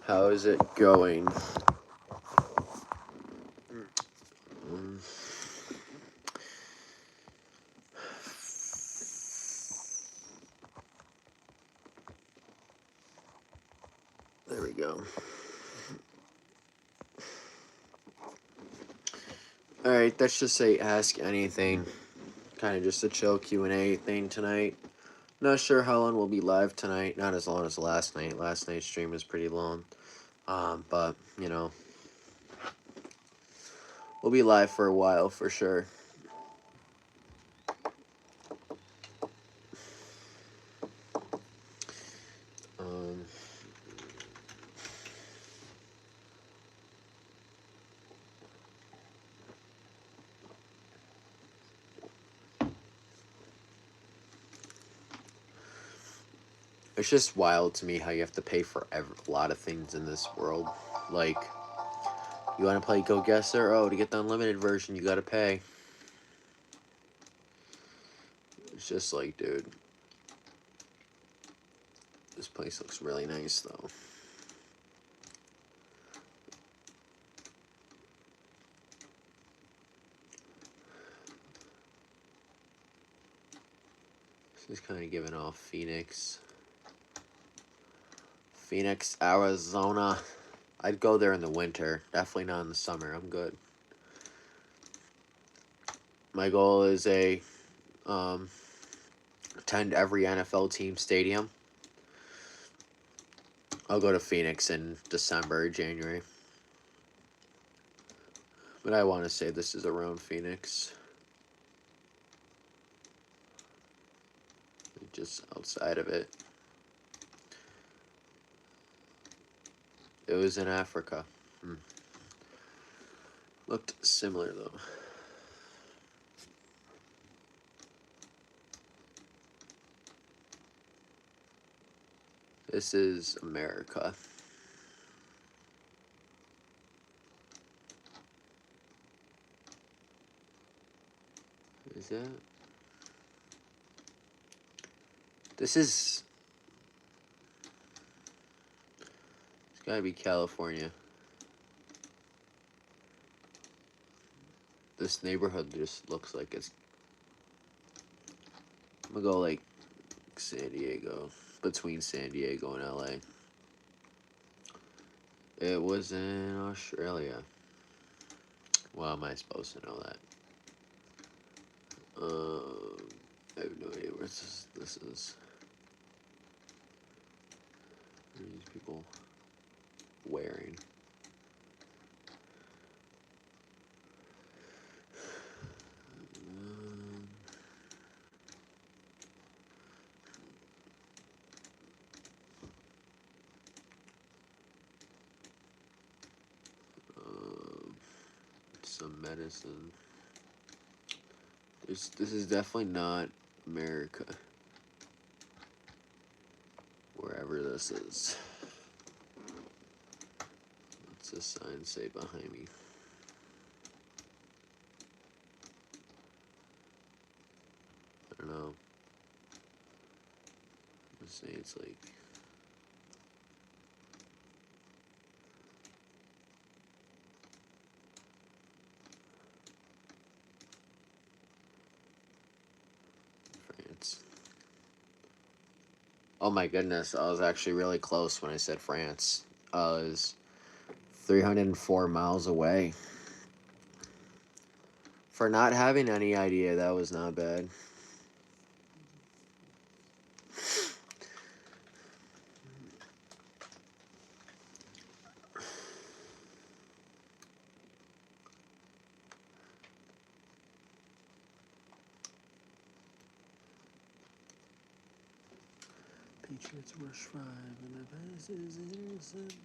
How is it going? There we go. Alright, let's just say ask anything. Kind of just a chill Q&A thing tonight. Not sure how long we'll be live tonight. Not as long as last night. Last night's stream was pretty long. But, you know, we'll be live for a while for sure. It's just wild to me how you have to pay for a lot of things in this world. Like, you want to play Go Guesser? Oh, to get the unlimited version, you gotta pay. It's just like, dude. This place looks really nice, though. This is kind of giving off Phoenix. Phoenix, Arizona. I'd go there in the winter. Definitely not in the summer. I'm good. My goal is attend every NFL team stadium. I'll go to Phoenix in December, January. But I want to say this is around Phoenix. Just outside of it. It was in Africa. Looked similar, though. This is America. Is that? This is... It's gotta be California. This neighborhood just looks like it's... I'm gonna go like San Diego. Between San Diego and LA. It was in Australia. Well, am I supposed to know that? I have no idea where this is. What are these people wearing? Some medicine. This is definitely not America. Wherever this is. What's this sign say behind me? I don't know. Let's say it's like... France. Oh my goodness, I was actually really close when I said France. I was 304 miles away. For not having any idea, that was not bad. Patriots rush 5 and the pass is intercepted.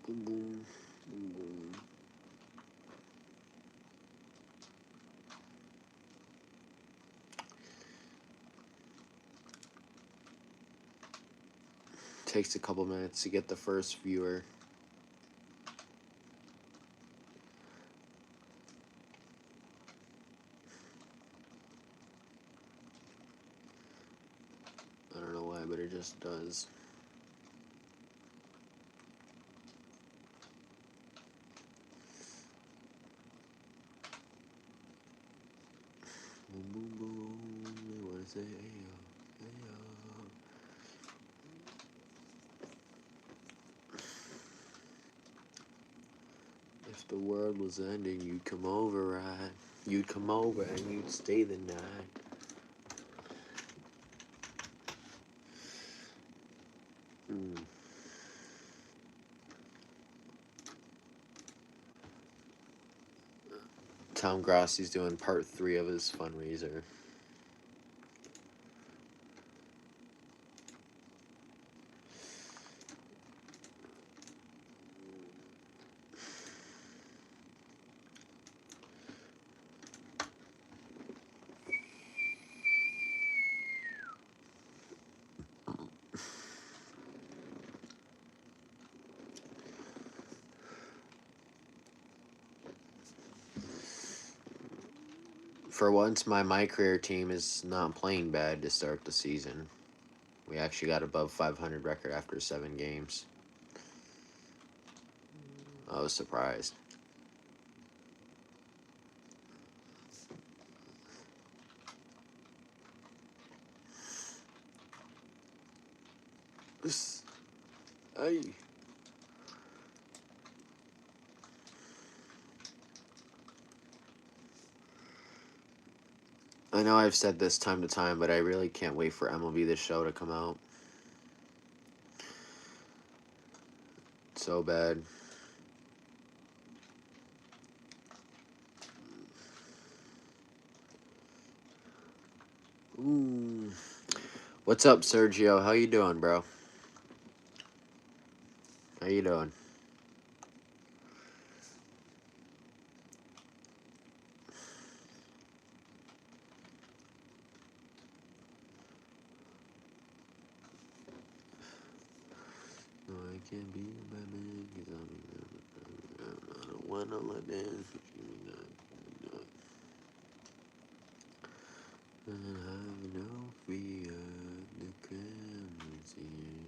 Boom, boom, boom, boom. takes a couple minutes to get the first viewer. I don't know why, but it just does. Boom, boom, boom. I want to say, hey, yo, hey, yo. If the world was ending, you'd come over, right? You'd come over and you'd stay the night. Tom Grassi's doing part 3 of his fundraiser. For once, my career team is not playing bad to start the season. We actually got above 500 record after 7 games. I was surprised. Hey. I know I've said this time to time, but I really can't wait for MLB The Show to come out. So bad. Ooh. What's up, Sergio? How you doing, bro? How you doing? No, I can't be a bad man because I don't want to let in. I have no fear, the cameras here,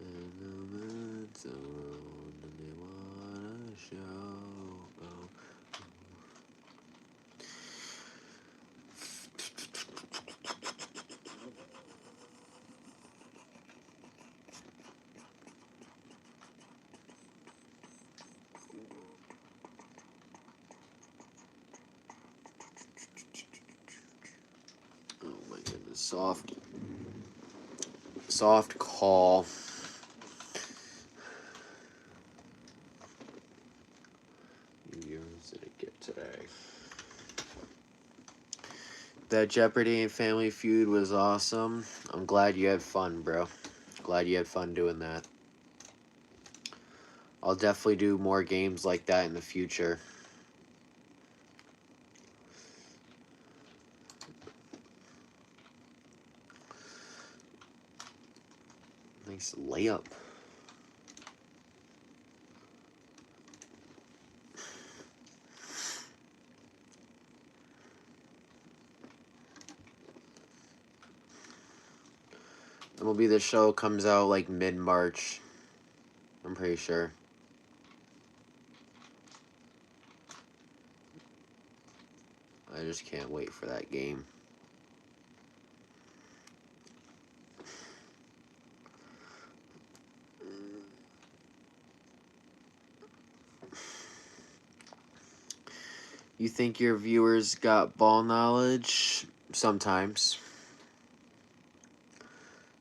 and the man's around, and they wanna show. Oh my goodness, soft call. New Year's did it get today? That Jeopardy and Family Feud was awesome. I'm glad you had fun, bro. Glad you had fun doing that. I'll definitely do more games like that in the future. Nice layup. MLB The Show comes out like mid-March. I'm pretty sure. I just can't wait for that game. You think your viewers got ball knowledge? Sometimes.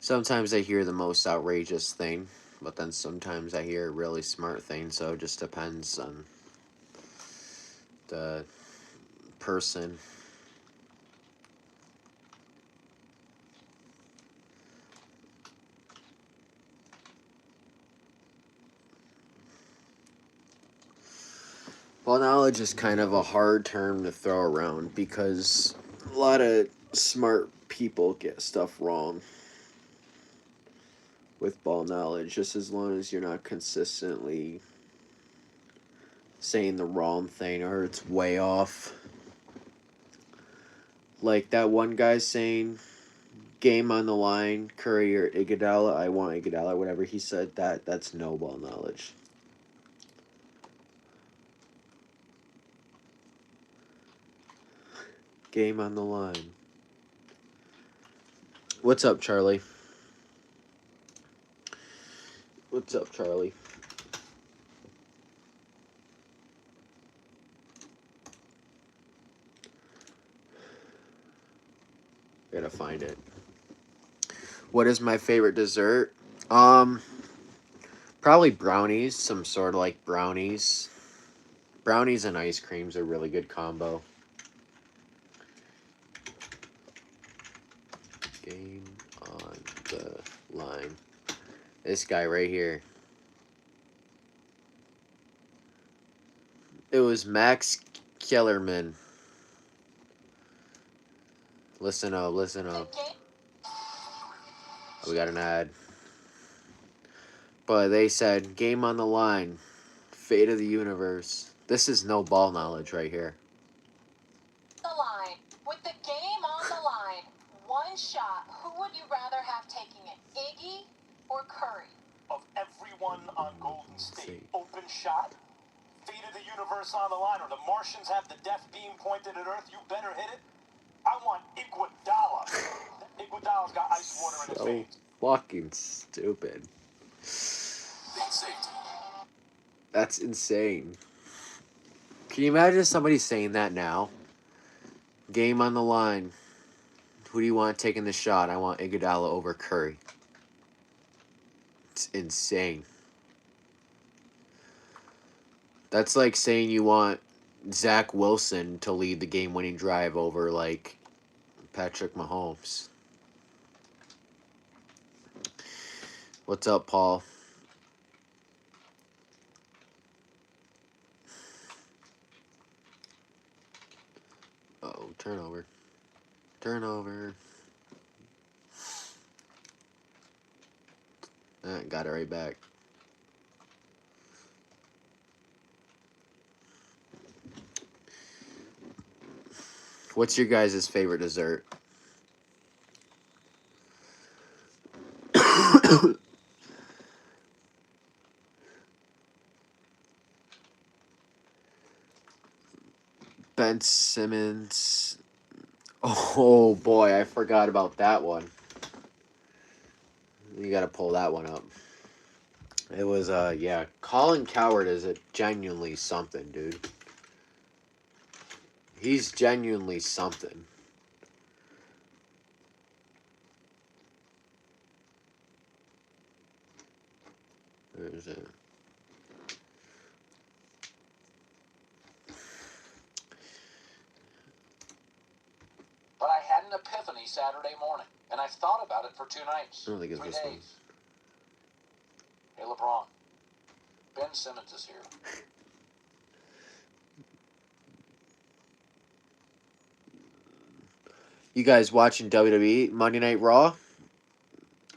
Sometimes I hear the most outrageous thing, but then sometimes I hear a really smart thing, so it just depends on the person. Ball knowledge is kind of a hard term to throw around because a lot of smart people get stuff wrong. with ball knowledge, just as long as you're not consistently saying the wrong thing or it's way off. Like that one guy saying, game on the line, Curry or Iguodala, I want Iguodala, whatever he said, that's no ball knowledge. Game on the line. What's up, Charlie? What's up, Charlie? Gotta find it. What is my favorite dessert? Probably brownies, some sort of like brownies. Brownies and ice cream's a really good combo. Game on the line. This guy right here. It was Max Kellerman. Listen up, listen up. We got an ad. But they said, game on the line. Fate of the universe. This is no ball knowledge right here. The line. With the game on the line, one shot, who would you rather have taking it, Iggy or Curry? Of everyone on Golden State, open shot, fate of the universe on the line, or the Martians have the death beam pointed at Earth, you better hit it. I want Iguodala. Iguodala's got ice water in his veins. Fucking stupid. That's insane. Can you imagine somebody saying that now? Game on the line. Who do you want taking the shot? I want Iguodala over Curry. It's insane. That's like saying you want Zach Wilson to lead the game-winning drive over, like, Patrick Mahomes. What's up, Paul? Oh, turnover. Turnover. Got it right back. What's your guys' favorite dessert? Ben Simmons. Oh boy, I forgot about that one. You gotta pull that one up. It was, yeah. Colin Cowherd is a genuinely something, dude. He's genuinely something. Where is it? But I had an epiphany Saturday morning, and I've thought about it for 2 nights. I don't think it's 3 this days. one. Hey, LeBron. Ben Simmons is here. You guys watching WWE Monday Night Raw?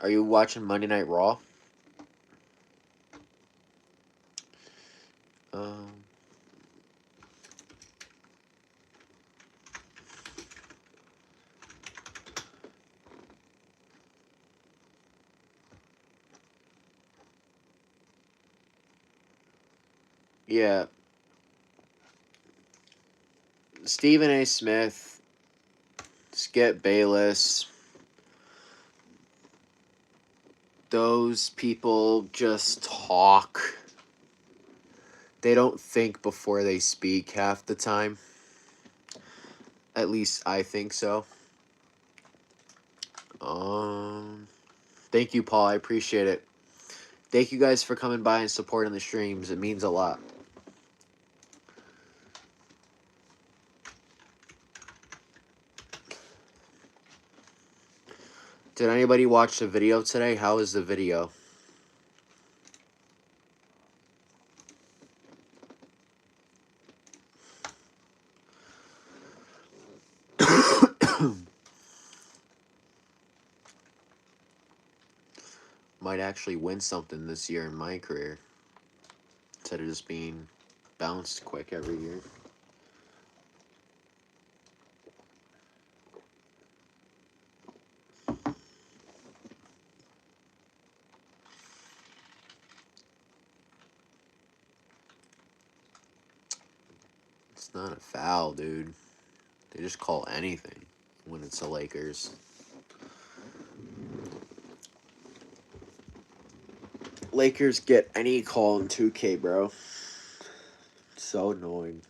Are you watching Monday Night Raw? Yeah. Stephen A. Smith, Skip Bayless, those people just talk. They don't think before they speak half the time. At least I think so. Thank you, Paul. I appreciate it. Thank you guys for coming by and supporting the streams. It means a lot. Did anybody watch the video today? How is the video? might actually win something this year in my career instead of just being bounced quick every year. It's not a foul, dude. They just call anything when it's the Lakers. Lakers get any call in 2K, bro. So annoying.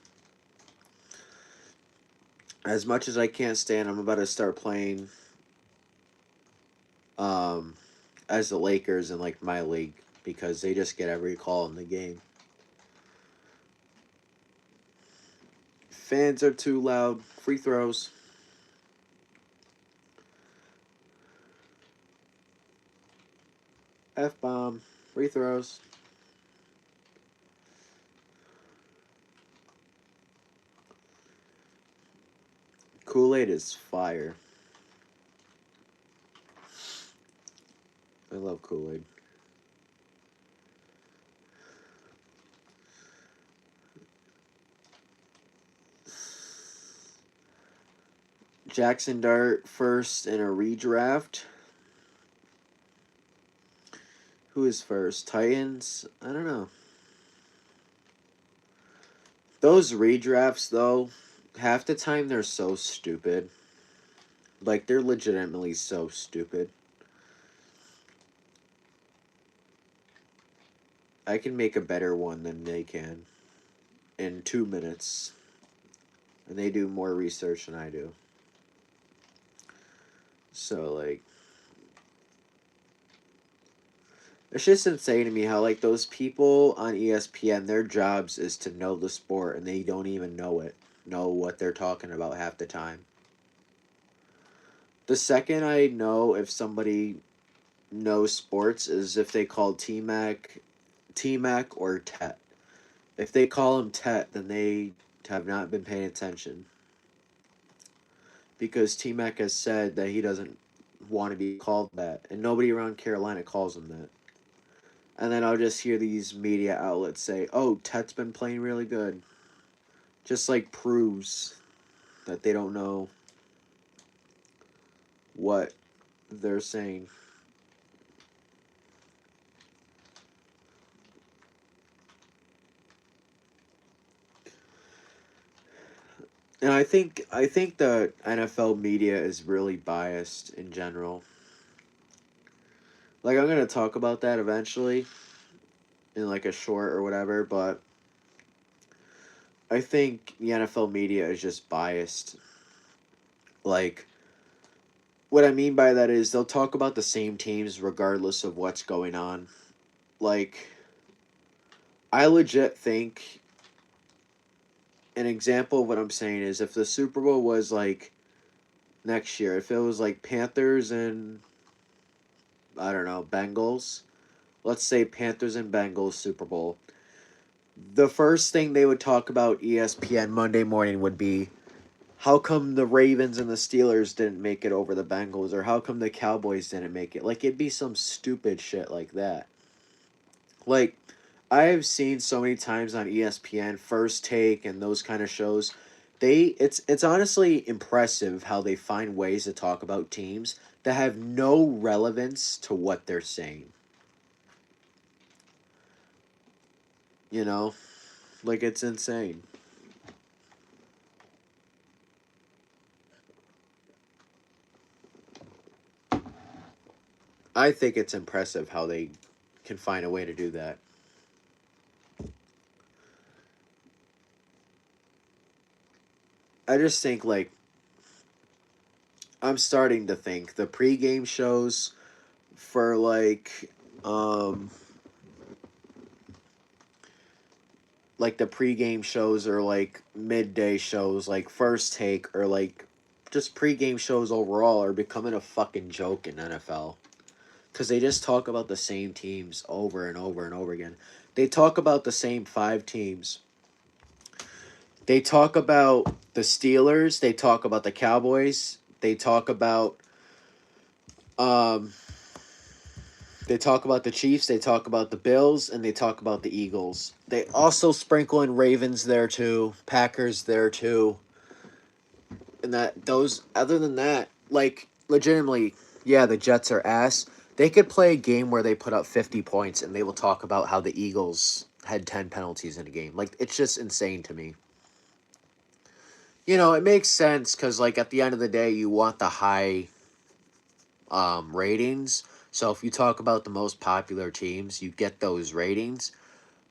As much as I can't stand, I'm about to start playing as the Lakers in like my league because they just get every call in the game. Fans are too loud. Free throws. F-bomb. Free throws. Kool-Aid is fire. I love Kool-Aid. Jackson Dart first in a redraft. Who is first? Titans? I don't know. Those redrafts, though, half the time they're so stupid. Like, they're legitimately so stupid. I can make a better one than they can in 2 minutes. And they do more research than I do. So, like, it's just insane to me how, like, those people on ESPN, their jobs is to know the sport and they don't even know what they're talking about half the time. The second I know if somebody knows sports is if they call T-Mac or Tet. If they call him Tet, then they have not been paying attention. Because T-Mac has said that he doesn't want to be called that, and nobody around Carolina calls him that. And then I'll just hear these media outlets say, "Oh, Tet's been playing really good." Just like proves that they don't know what they're saying. And I think the NFL media is really biased in general. Like, I'm gonna talk about that eventually in like a short or whatever, but I think the NFL media is just biased. Like, what I mean by that is they'll talk about the same teams regardless of what's going on. Like, I legit think an example of what I'm saying is if the Super Bowl was like next year, if it was like Panthers and I don't know, Bengals, let's say Panthers and Bengals Super Bowl, the first thing they would talk about ESPN Monday morning would be how come the Ravens and the Steelers didn't make it over the Bengals, or how come the Cowboys didn't make it? Like, it'd be some stupid shit like that. Like, I have seen so many times on ESPN, First Take, and those kind of shows. It's honestly impressive how they find ways to talk about teams that have no relevance to what they're saying. You know, like, it's insane. I think it's impressive how they can find a way to do that. I just think, like, I'm starting to think the pregame shows for like the pregame shows or like midday shows like First Take or like just pregame shows overall are becoming a fucking joke in NFL. Because they just talk about the same teams over and over and over again. They talk about the same 5 teams. They talk about the Steelers. They talk about the Cowboys. They talk about They talk about the Chiefs, they talk about the Bills, and they talk about the Eagles. They also sprinkle in Ravens there too, Packers there too. And that those other than that, like legitimately, yeah, the Jets are ass. They could play a game where they put up 50 points and they will talk about how the Eagles had 10 penalties in a game. Like it's just insane to me. You know, it makes sense cuz like at the end of the day, you want the high ratings. So if you talk about the most popular teams, you get those ratings.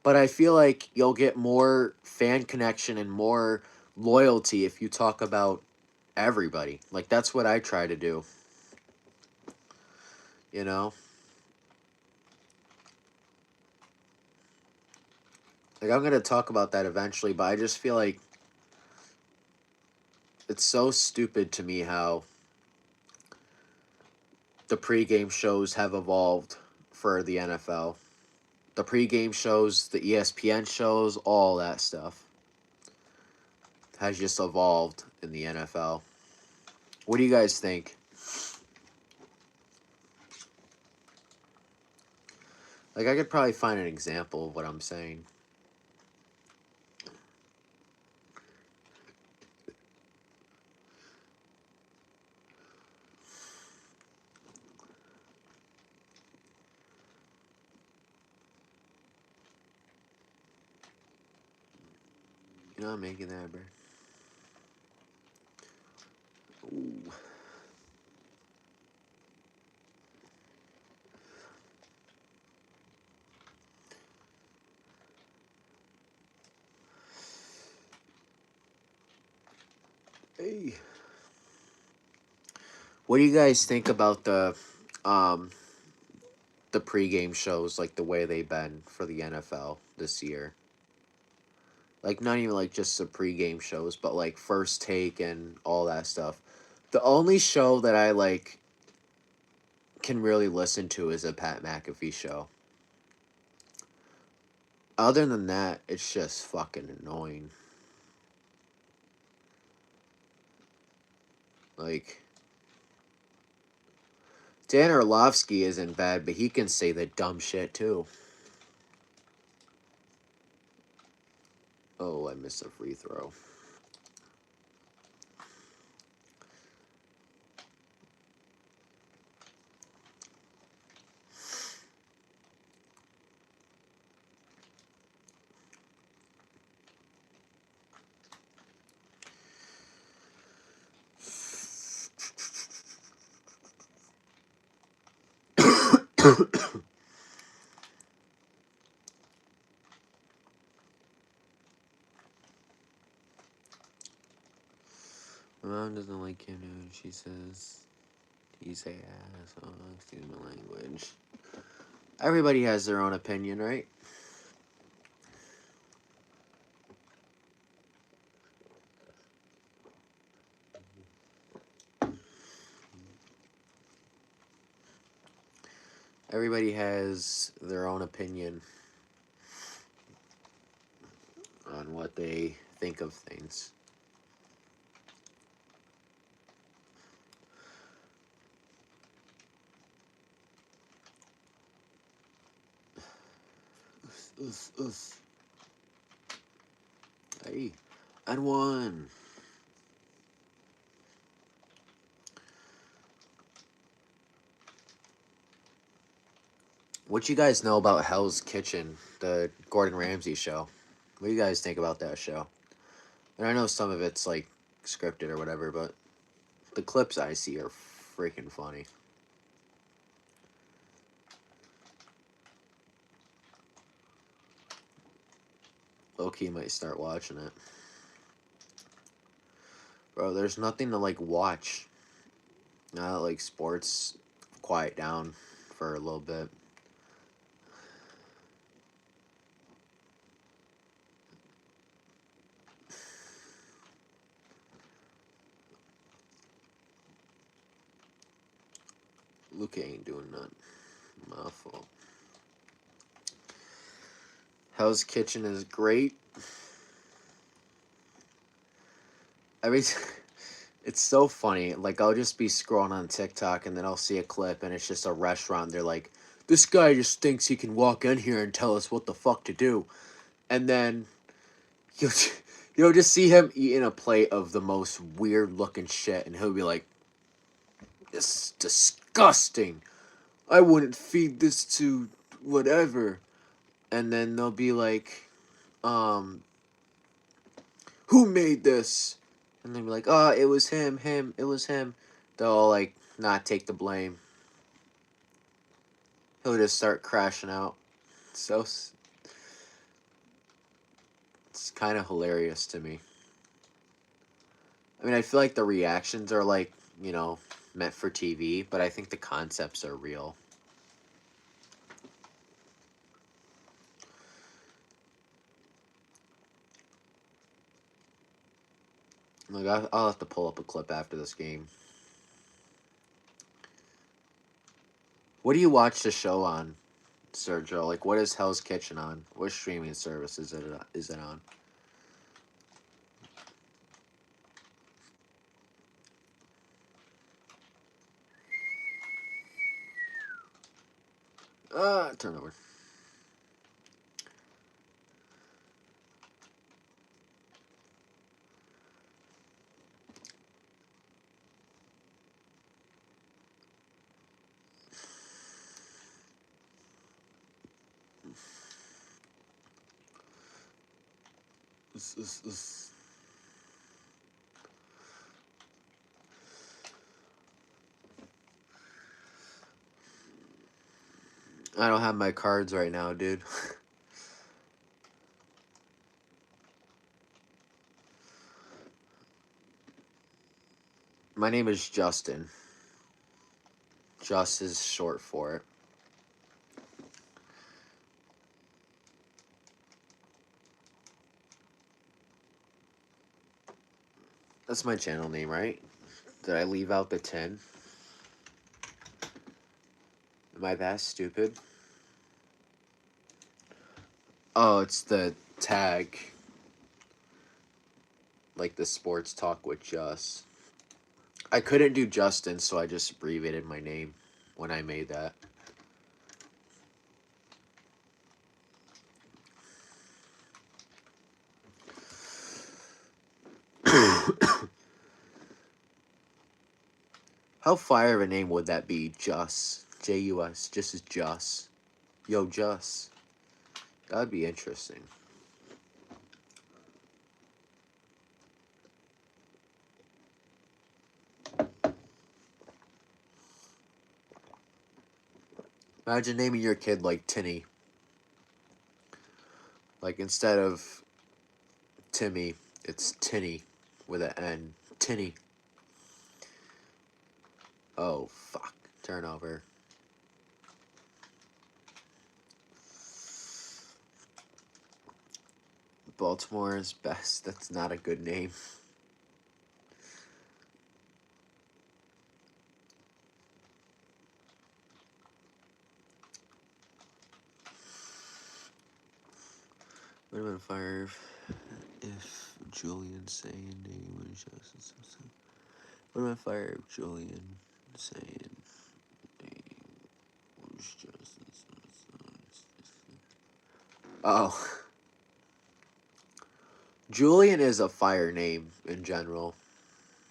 But I feel like you'll get more fan connection and more loyalty if you talk about everybody. Like that's what I try to do. You know? Like I'm gonna talk about that eventually, but I just feel like it's so stupid to me how the pregame shows have evolved for the NFL. The pregame shows, the ESPN shows, all that stuff has just evolved in the NFL. What do you guys think? Like I could probably find an example of what I'm saying. You know I'm making that, bro. Ooh. Hey. What do you guys think about um the pregame shows, like the way they've been for the NFL this year? Like not even like just the pregame shows, but like First Take and all that stuff. The only show that I like can really listen to is a Pat McAfee show. Other than that, it's just fucking annoying. Like Dan Orlovsky isn't bad, but he can say the dumb shit too. Oh, I missed a free throw. My mom doesn't like him, dude. She says he's a ass. Oh, excuse my language. Everybody has their own opinion, right? Everybody has their own opinion on what they think of things. Oof, oof. Hey, and one. What you guys know about Hell's Kitchen, the Gordon Ramsay show? What do you guys think about that show? And I know some of it's like scripted or whatever, but the clips I see are freaking funny. Low-key might start watching it. Bro, there's nothing to like watch. Now that like sports quiet down for a little bit. Luca ain't doing nothing. My fault. Hell's Kitchen is great. Every it's so funny. Like I'll just be scrolling on TikTok and then I'll see a clip and it's just a restaurant. They're like this guy just thinks he can walk in here and tell us what the fuck to do. And then you'll, you'll just see him eating a plate of the most weird looking shit, and he'll be like, this is disgusting. I wouldn't feed this to whatever. And then they'll be like, who made this? And they'll be like, oh, it was him, it was him. They'll, like, not take the blame. He'll just start crashing out. So, it's kind of hilarious to me. I mean, I feel like the reactions are, like, you know, meant for TV, but I think the concepts are real. Like, I'll have to pull up a clip after this game. What do you watch the show on, Sergio? Like, what is Hell's Kitchen on? What streaming service is it on? Turnover. I don't have my cards right now, dude. My name is Justin. Just is short for it. That's my channel name, right? Did I leave out the 10? Am I that stupid? Oh, it's the tag. Like the sports talk with Just. I couldn't do Justin, so I just abbreviated my name when I made that. How fire of a name would that be? Just. J-U-S. Just as Just. Yo, Just. That would be interesting. Imagine naming your kid like Tinny. Like instead of Timmy, it's Tinny with an N. Tinny. Oh, fuck. Turnover. Baltimore is best. That's not a good name. Would have been fire if Julian saying name was just. Would have been fire if Julian saying name was just. Oh. Julian is a fire name in general.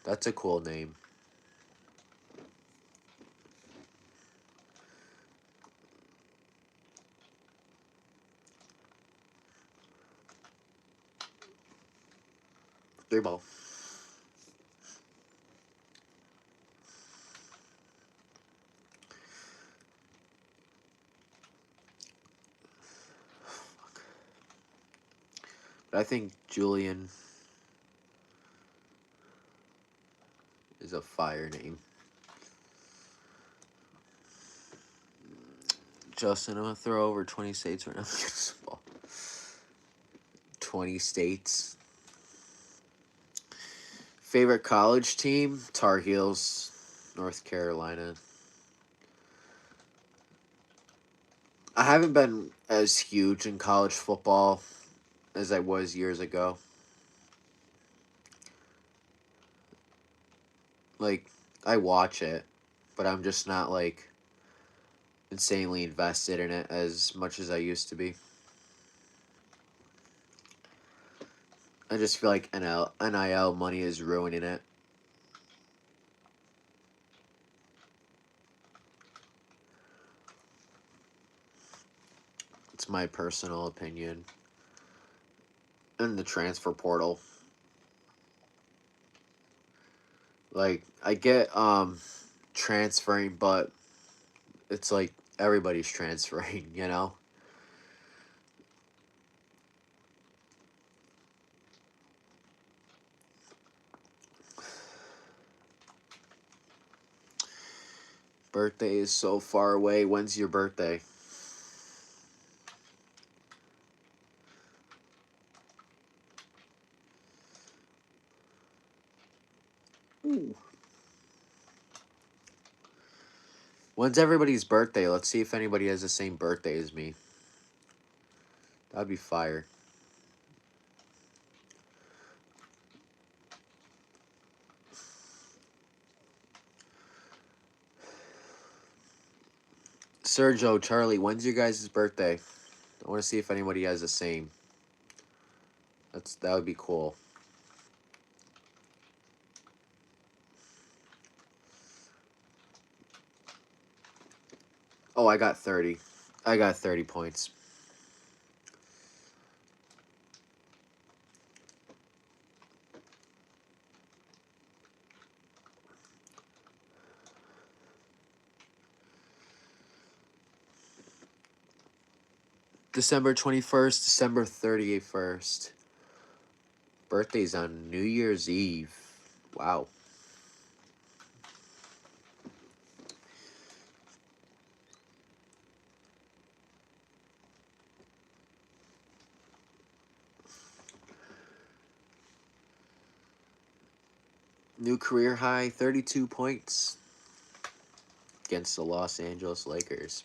That's a cool name. Three ball. But I think Julian is a fire name. Justin, I'm gonna throw over 20 states right now. 20 states. Favorite college team? Tar Heels, North Carolina. I haven't been as huge in college football as I was years ago. Like, I watch it, but I'm just not like insanely invested in it as much as I used to be. I just feel like NIL money is ruining it. It's my personal opinion. And the transfer portal. Like, I get transferring, but it's like everybody's transferring, you know? Birthday is so far away. When's your birthday? Ooh. When's everybody's birthday? Let's see if anybody has the same birthday as me. That'd be fire. Sergio, Charlie, when's your guys' birthday? I want to see if anybody has the same. That would be cool. Oh, I got 30. I got 30 points. December 21st, December 31st. Birthday's on New Year's Eve. Wow. New career high, 32 points against the Los Angeles Lakers.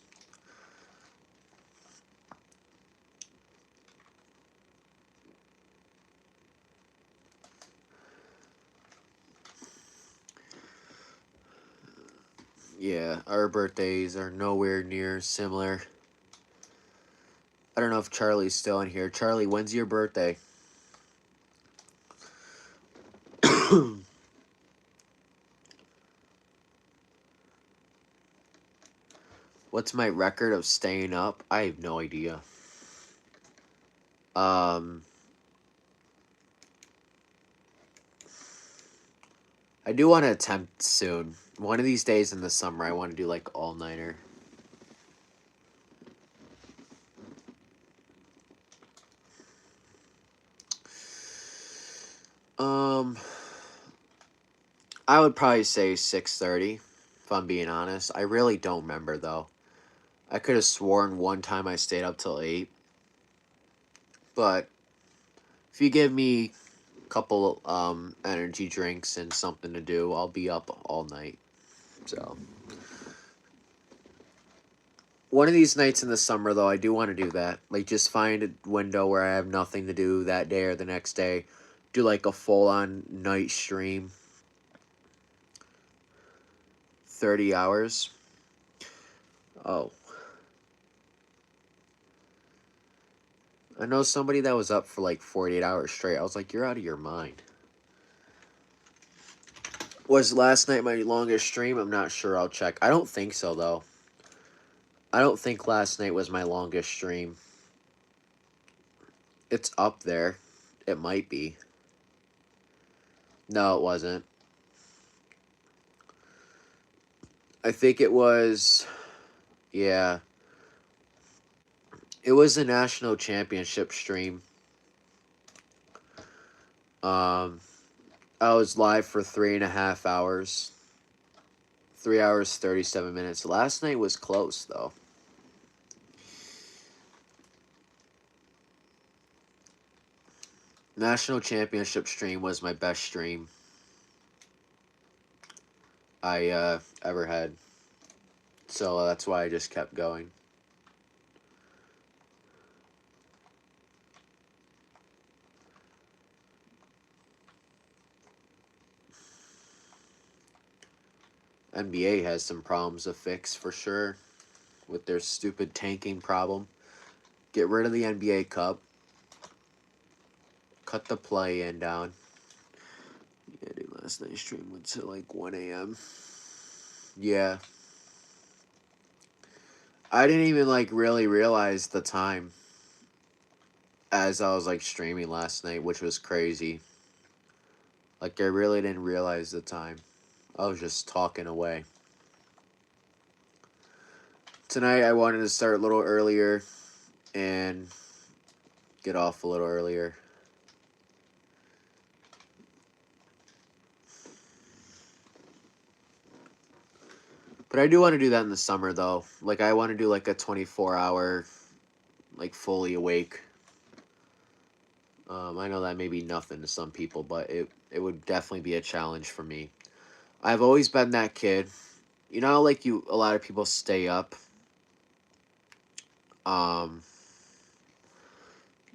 Yeah, our birthdays are nowhere near similar. I don't know if Charlie's still in here. Charlie, when's your birthday? What's my record of staying up? I have no idea. I do want to attempt soon. One of these days in the summer, I want to do like all-nighter. I would probably say 6:30, if I'm being honest. I really don't remember though. I could have sworn one time I stayed up till 8. But if you give me a couple energy drinks and something to do, I'll be up all night. So one of these nights in the summer though, I do want to do that. Like just find a window where I have nothing to do that day or the next day. Do like a full-on night stream. 30 hours. Oh. I know somebody that was up for like 48 hours straight. I was like, you're out of your mind. Was last night my longest stream? I'm not sure. I'll check. I don't think so, though. I don't think last night was my longest stream. It's up there. It might be. No, it wasn't. I think it was... Yeah. It was the national championship stream. I was live for 3.5 hours. 3 hours, 37 minutes. Last night was close, though. National championship stream was my best stream I ever had. So that's why I just kept going. NBA has some problems to fix for sure with their stupid tanking problem. Get rid of the NBA Cup. Cut the play-in down. Yeah, dude, last night's stream went to like 1 a.m. Yeah. I didn't even like really realize the time as I was like streaming last night, which was crazy. Like I really didn't realize the time. I was just talking away. Tonight I wanted to start a little earlier and get off a little earlier. But I do want to do that in the summer though. Like I want to do like a 24-hour like fully awake. I know that may be nothing to some people, but it would definitely be a challenge for me. I've always been that kid. You know how, like a lot of people stay up. You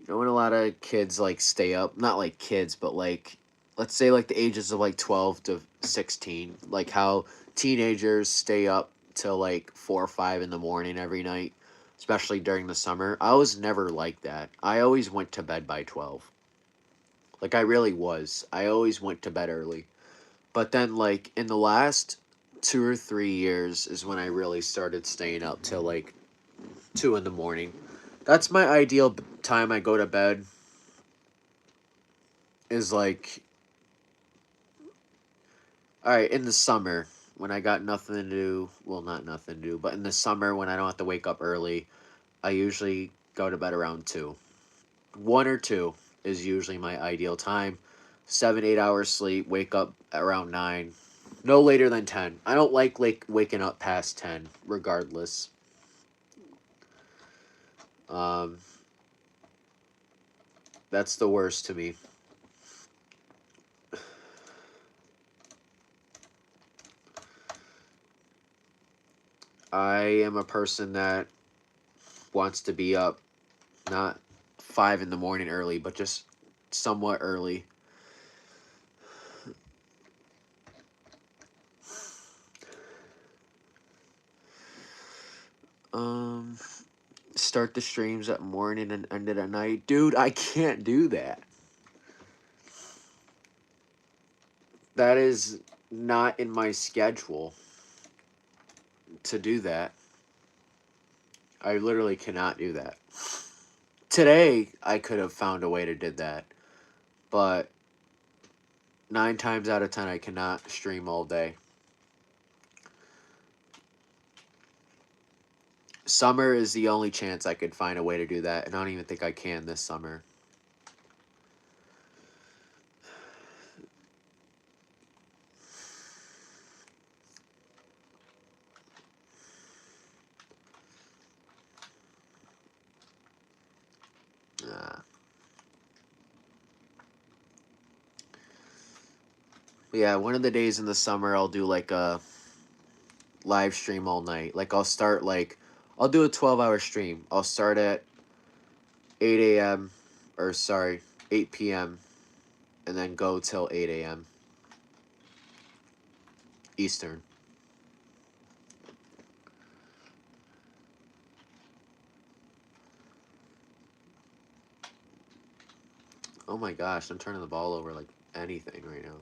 know when a lot of kids like stay up, not like kids, but like let's say like the ages of like 12 to 16, like how teenagers stay up till like 4 or 5 in the morning every night, especially during the summer. I was never like that. I always went to bed by 12. Like I really was. I always went to bed early. But then like in the last 2 or 3 years is when I really started staying up till like 2 in the morning. That's my ideal time I go to bed. Is like, all right, in the summer when I got nothing to do, well, not nothing to do, but in the summer when I don't have to wake up early, I usually go to bed around 2. 1 or 2 is usually my ideal time. 7, 8 hours sleep, wake up around 9. No later than 10. I don't like waking up past 10, regardless. Um, that's the worst to me. I am a person that wants to be up, not 5 in the morning early, but just somewhat early. Start the streams at morning and end it at night. Dude, I can't do that. That is not in my schedule to do that. I literally cannot do that. Today, I could have found a way to do that. But 9 times out of 10, I cannot stream all day. Summer is the only chance I could find a way to do that, and I don't even think I can this summer. Yeah, one of the days in the summer, I'll do like a live stream all night. Like I'll do a 12-hour stream. I'll start at 8 a.m. or sorry, 8 p.m. and then go till 8 a.m. Eastern. Oh my gosh, I'm turning the ball over like anything right now.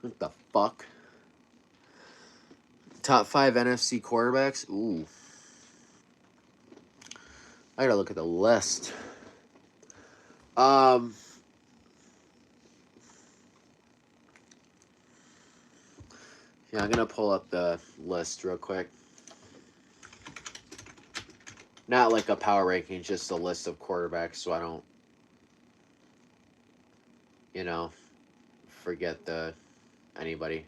What the fuck? Top 5 NFC quarterbacks? Ooh. I gotta look at the list. Yeah, I'm gonna pull up the list real quick. Not like a power ranking, just a list of quarterbacks so I don't, forget anybody.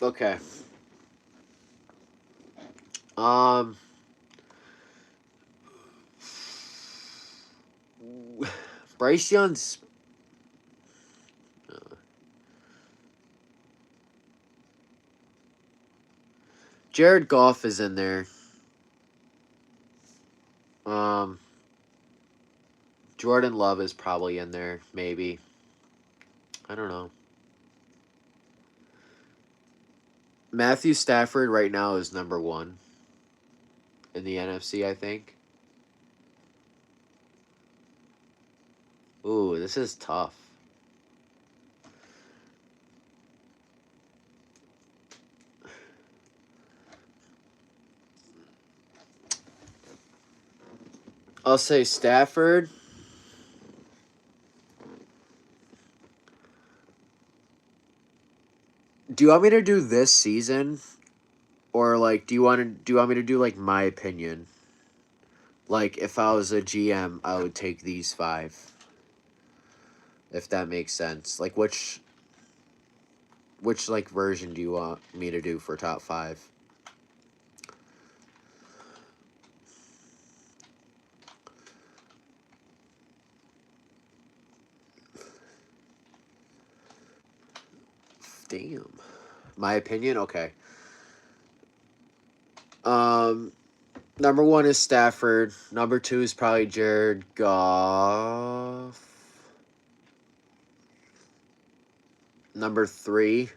Okay. Bryce Young's Jared Goff is in there. Jordan Love is probably in there, maybe. I don't know. Matthew Stafford right now is number one in the NFC, I think. Ooh, this is tough. I'll say Stafford. Do you want me to do this season, or like do you want me to do like my opinion? Like if I was a GM, I would take these five. If that makes sense. Like which like version do you want me to do for top five? Damn. My opinion? Okay. Um Number one is Stafford. Number two is probably Jared Goff. Number three.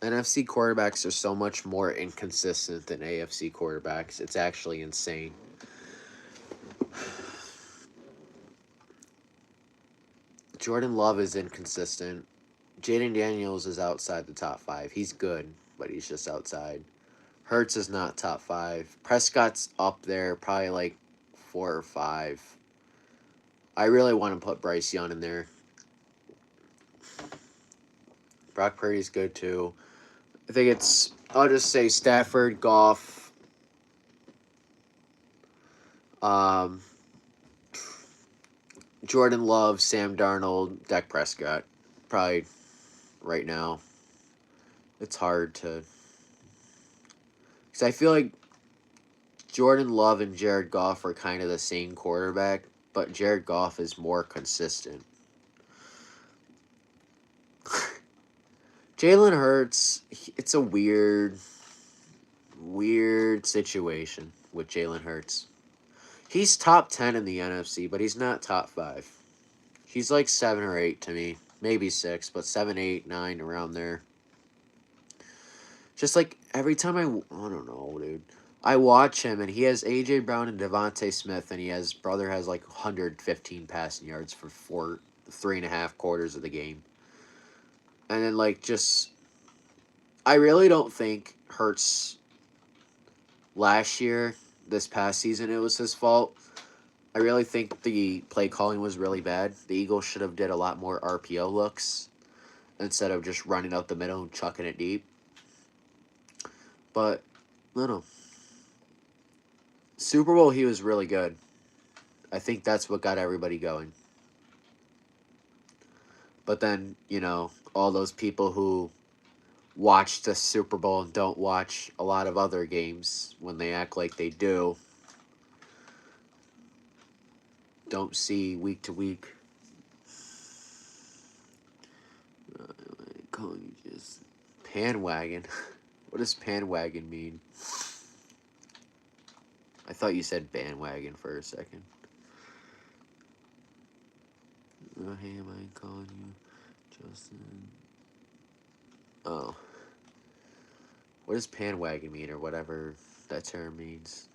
NFC quarterbacks are so much more inconsistent than AFC quarterbacks. It's actually insane. Jordan Love is inconsistent. Jaden Daniels is outside the top five. He's good, but he's just outside. Hurts is not top five. Prescott's up there, probably like 4 or 5. I really want to put Bryce Young in there. Brock Purdy's good too. I think I'll just say Stafford, Goff, um, Jordan Love, Sam Darnold, Dak Prescott. Probably right now. It's hard to. Because I feel like Jordan Love and Jared Goff are kind of the same quarterback, but Jared Goff is more consistent. Jalen Hurts, it's a weird situation with Jalen Hurts. He's top 10 in the NFC, but he's not top 5. He's like 7 or 8 to me. Maybe 6, but 7, 8, 9, around there. Just like every time I don't know, dude. I watch him and he has A.J. Brown and Devontae Smith, and brother has like 115 passing yards for 3.5 quarters of the game. And then like just, I really don't think Hurts last year, this past season, it was his fault. I really think the play calling was really bad. The Eagles should have did a lot more RPO looks instead of just running out the middle and chucking it deep. But, I don't know. Super Bowl, he was really good. I think that's what got everybody going. But then, all those people who watch the Super Bowl and don't watch a lot of other games when they act like they do, don't see week to week. Calling you just panwagon. What does panwagon mean? I thought you said bandwagon for a second. Oh, hey, am I calling you Justin? Oh. What does panwagon mean, or whatever that term means?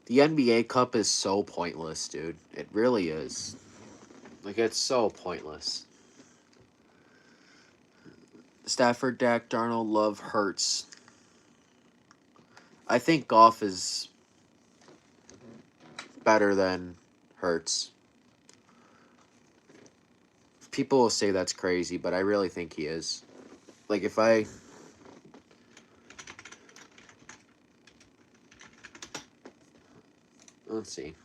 The NBA Cup is so pointless, dude. It really is. Like, it's so pointless. Stafford, Dak, Darnold, Love, Hurts. I think Goff is better than Hurts. People will say that's crazy, but I really think he is. Like, if I... Let's see.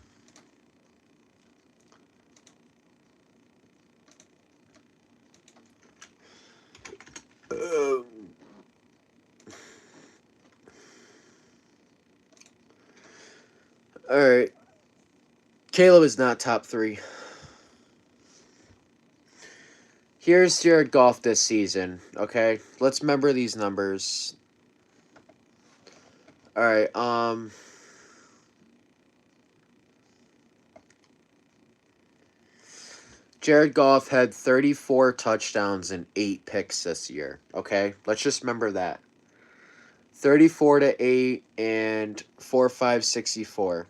Alright. Caleb is not top 3. Here's Jared Goff this season, okay? Let's remember these numbers. Alright, Jared Goff had 34 touchdowns and 8 picks this year, okay? Let's just remember that. 34 to 8 and 4, 5, 64.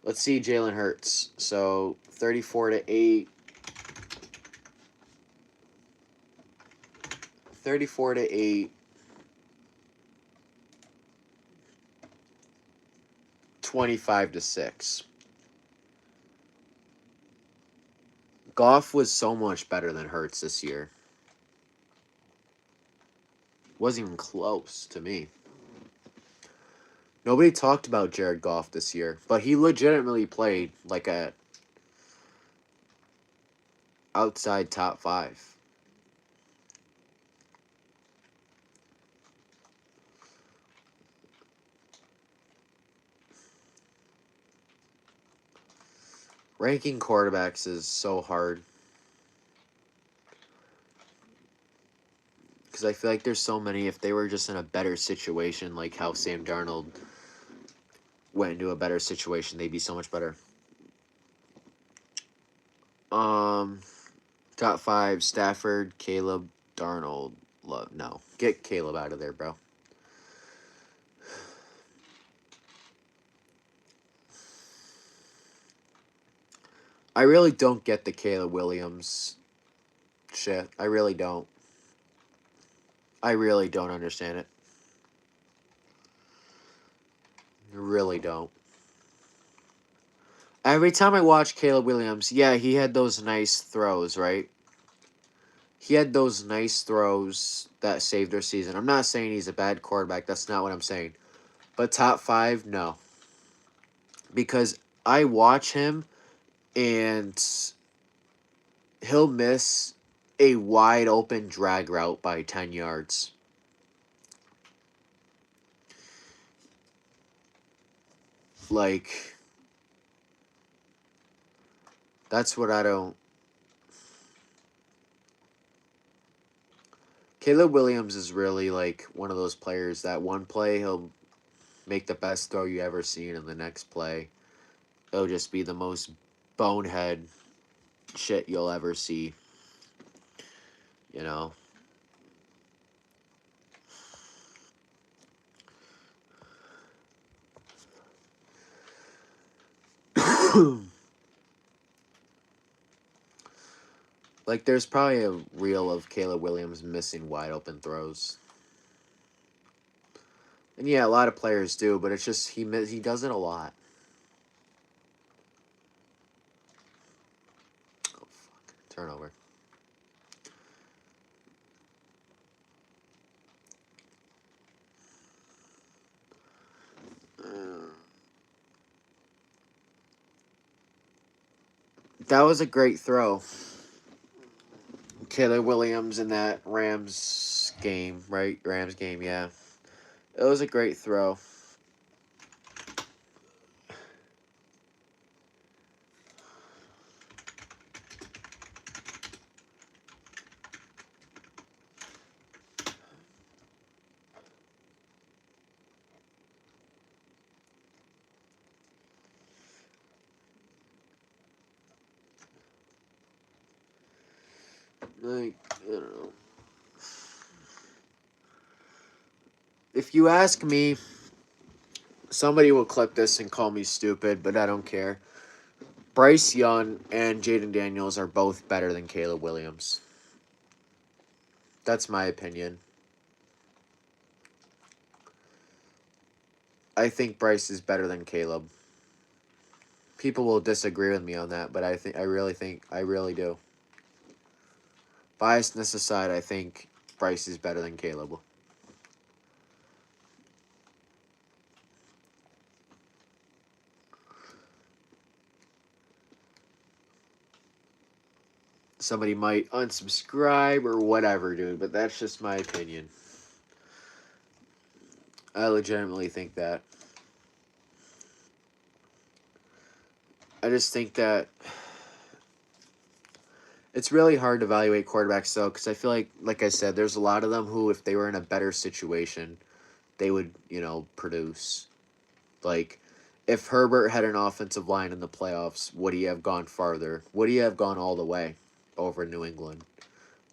Let's see Jalen Hurts. So 34 to 8. 34 to 8. 25 to 6. Goff was so much better than Hurts this year. Wasn't even close to me. Nobody talked about Jared Goff this year, but he legitimately played like a outside top 5. Ranking quarterbacks is so hard. Because I feel like there's so many, if they were just in a better situation, like how Sam Darnold went into a better situation, they'd be so much better. Top 5, Stafford, Caleb, Darnold, Love. No. Get Caleb out of there, bro. I really don't get the Caleb Williams shit. I really don't. I really don't understand it. Really don't. Every time I watch Caleb Williams, yeah, he had those nice throws, right? He had those nice throws that saved their season. I'm not saying he's a bad quarterback. That's not what I'm saying. But top 5, no. Because I watch him and he'll miss a wide open drag route by 10 yards. Like, that's what I don't. Caleb Williams is really like one of those players that one play he'll make the best throw you ever seen, and the next play it'll just be the most bonehead shit you'll ever see. You know? Like, there's probably a reel of Caleb Williams missing wide open throws. And yeah, a lot of players do, but it's just he does it a lot. Oh, fuck. Turnover. That was a great throw. Caleb Williams in that Rams game, right? Rams game, yeah. It was a great throw. Like, I don't know. If you ask me, somebody will clip this and call me stupid, but I don't care. Bryce Young and Jaden Daniels are both better than Caleb Williams. That's my opinion. I think Bryce is better than Caleb. People will disagree with me on that, but I really do. Biasness aside, I think Bryce is better than Caleb. Somebody might unsubscribe or whatever, dude, but that's just my opinion. I legitimately think that. I just think that it's really hard to evaluate quarterbacks, though, because I feel like I said, there's a lot of them who, if they were in a better situation, they would, produce. Like, if Herbert had an offensive line in the playoffs, would he have gone farther? Would he have gone all the way over New England?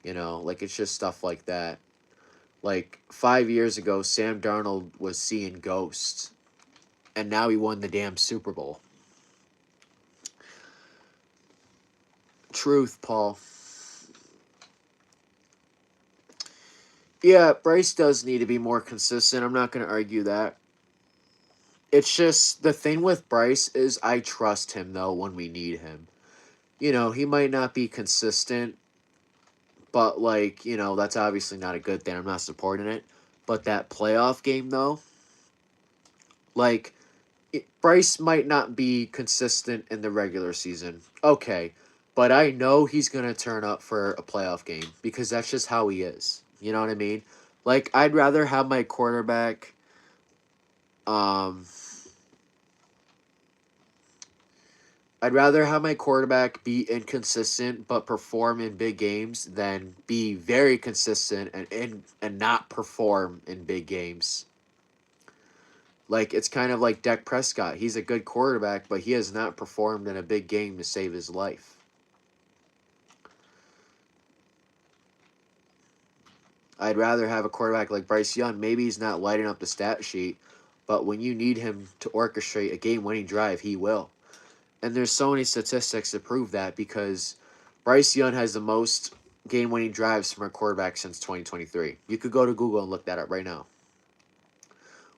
Like, it's just stuff like that. Like, 5 years ago, Sam Darnold was seeing ghosts, and now he won the damn Super Bowl. Truth, Paul. Yeah, Bryce does need to be more consistent. I'm not going to argue that. It's just the thing with Bryce is I trust him, though, when we need him. He might not be consistent, but, that's obviously not a good thing. I'm not supporting it. But that playoff game, though, Bryce might not be consistent in the regular season. Okay. But I know he's going to turn up for a playoff game because that's just how he is. You know what I mean? I'd rather have my quarterback I'd rather have my quarterback be inconsistent but perform in big games than be very consistent and not perform in big games. It's kind of like Dak Prescott. He's a good quarterback, but he has not performed in a big game to save his life. I'd rather have a quarterback like Bryce Young. Maybe he's not lighting up the stat sheet, but when you need him to orchestrate a game-winning drive, he will. And there's so many statistics to prove that because Bryce Young has the most game-winning drives from a quarterback since 2023. You could go to Google and look that up right now.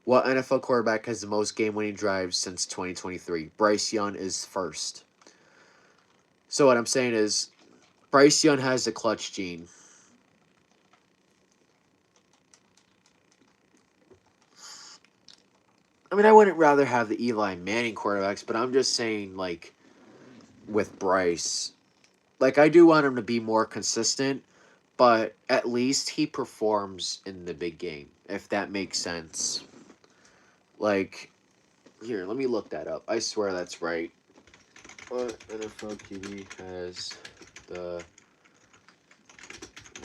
What NFL quarterback has the most game-winning drives since 2023? Bryce Young is first. So what I'm saying is Bryce Young has the clutch gene. I mean, I wouldn't rather have the Eli Manning quarterbacks, but I'm just saying, with Bryce, I do want him to be more consistent, but at least he performs in the big game, if that makes sense. Here, let me look that up. I swear that's right. What NFL QB has the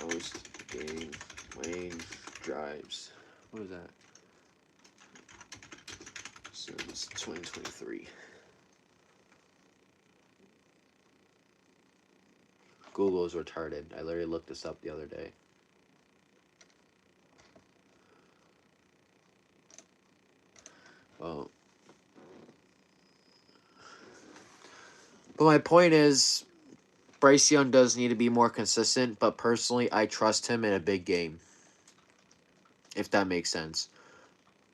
most game-winning drives? What is that? Since 2023. Google is retarded. I literally looked this up the other day. Well, but my point is, Bryce Young does need to be more consistent, but personally, I trust him in a big game. If that makes sense.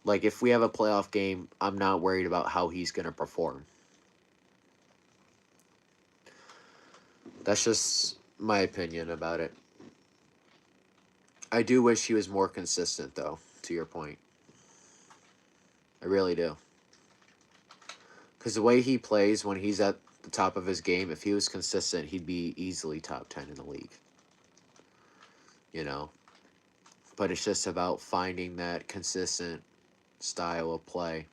If we have a playoff game, I'm not worried about how he's going to perform. That's just my opinion about it. I do wish he was more consistent, though, to your point. I really do. Because the way he plays when he's at the top of his game, if he was consistent, he'd be easily top 10 in the league. But it's just about finding that consistent style of play.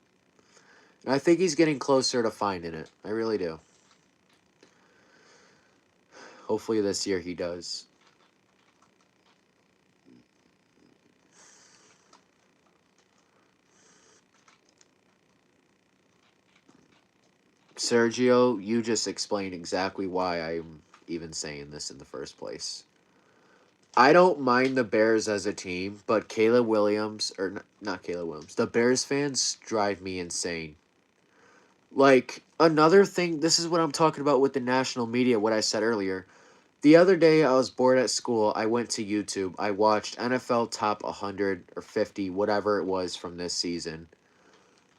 And I think he's getting closer to finding it. I really do. Hopefully this year he does. Sergio, you just explained exactly why I'm even saying this in the first place. I don't mind the Bears as a team, but Caleb Williams, or not Caleb Williams, the Bears fans drive me insane. Another thing, this is what I'm talking about with the national media, what I said earlier. The other day, I was bored at school. I went to YouTube. I watched NFL Top 100 or 50, whatever it was from this season.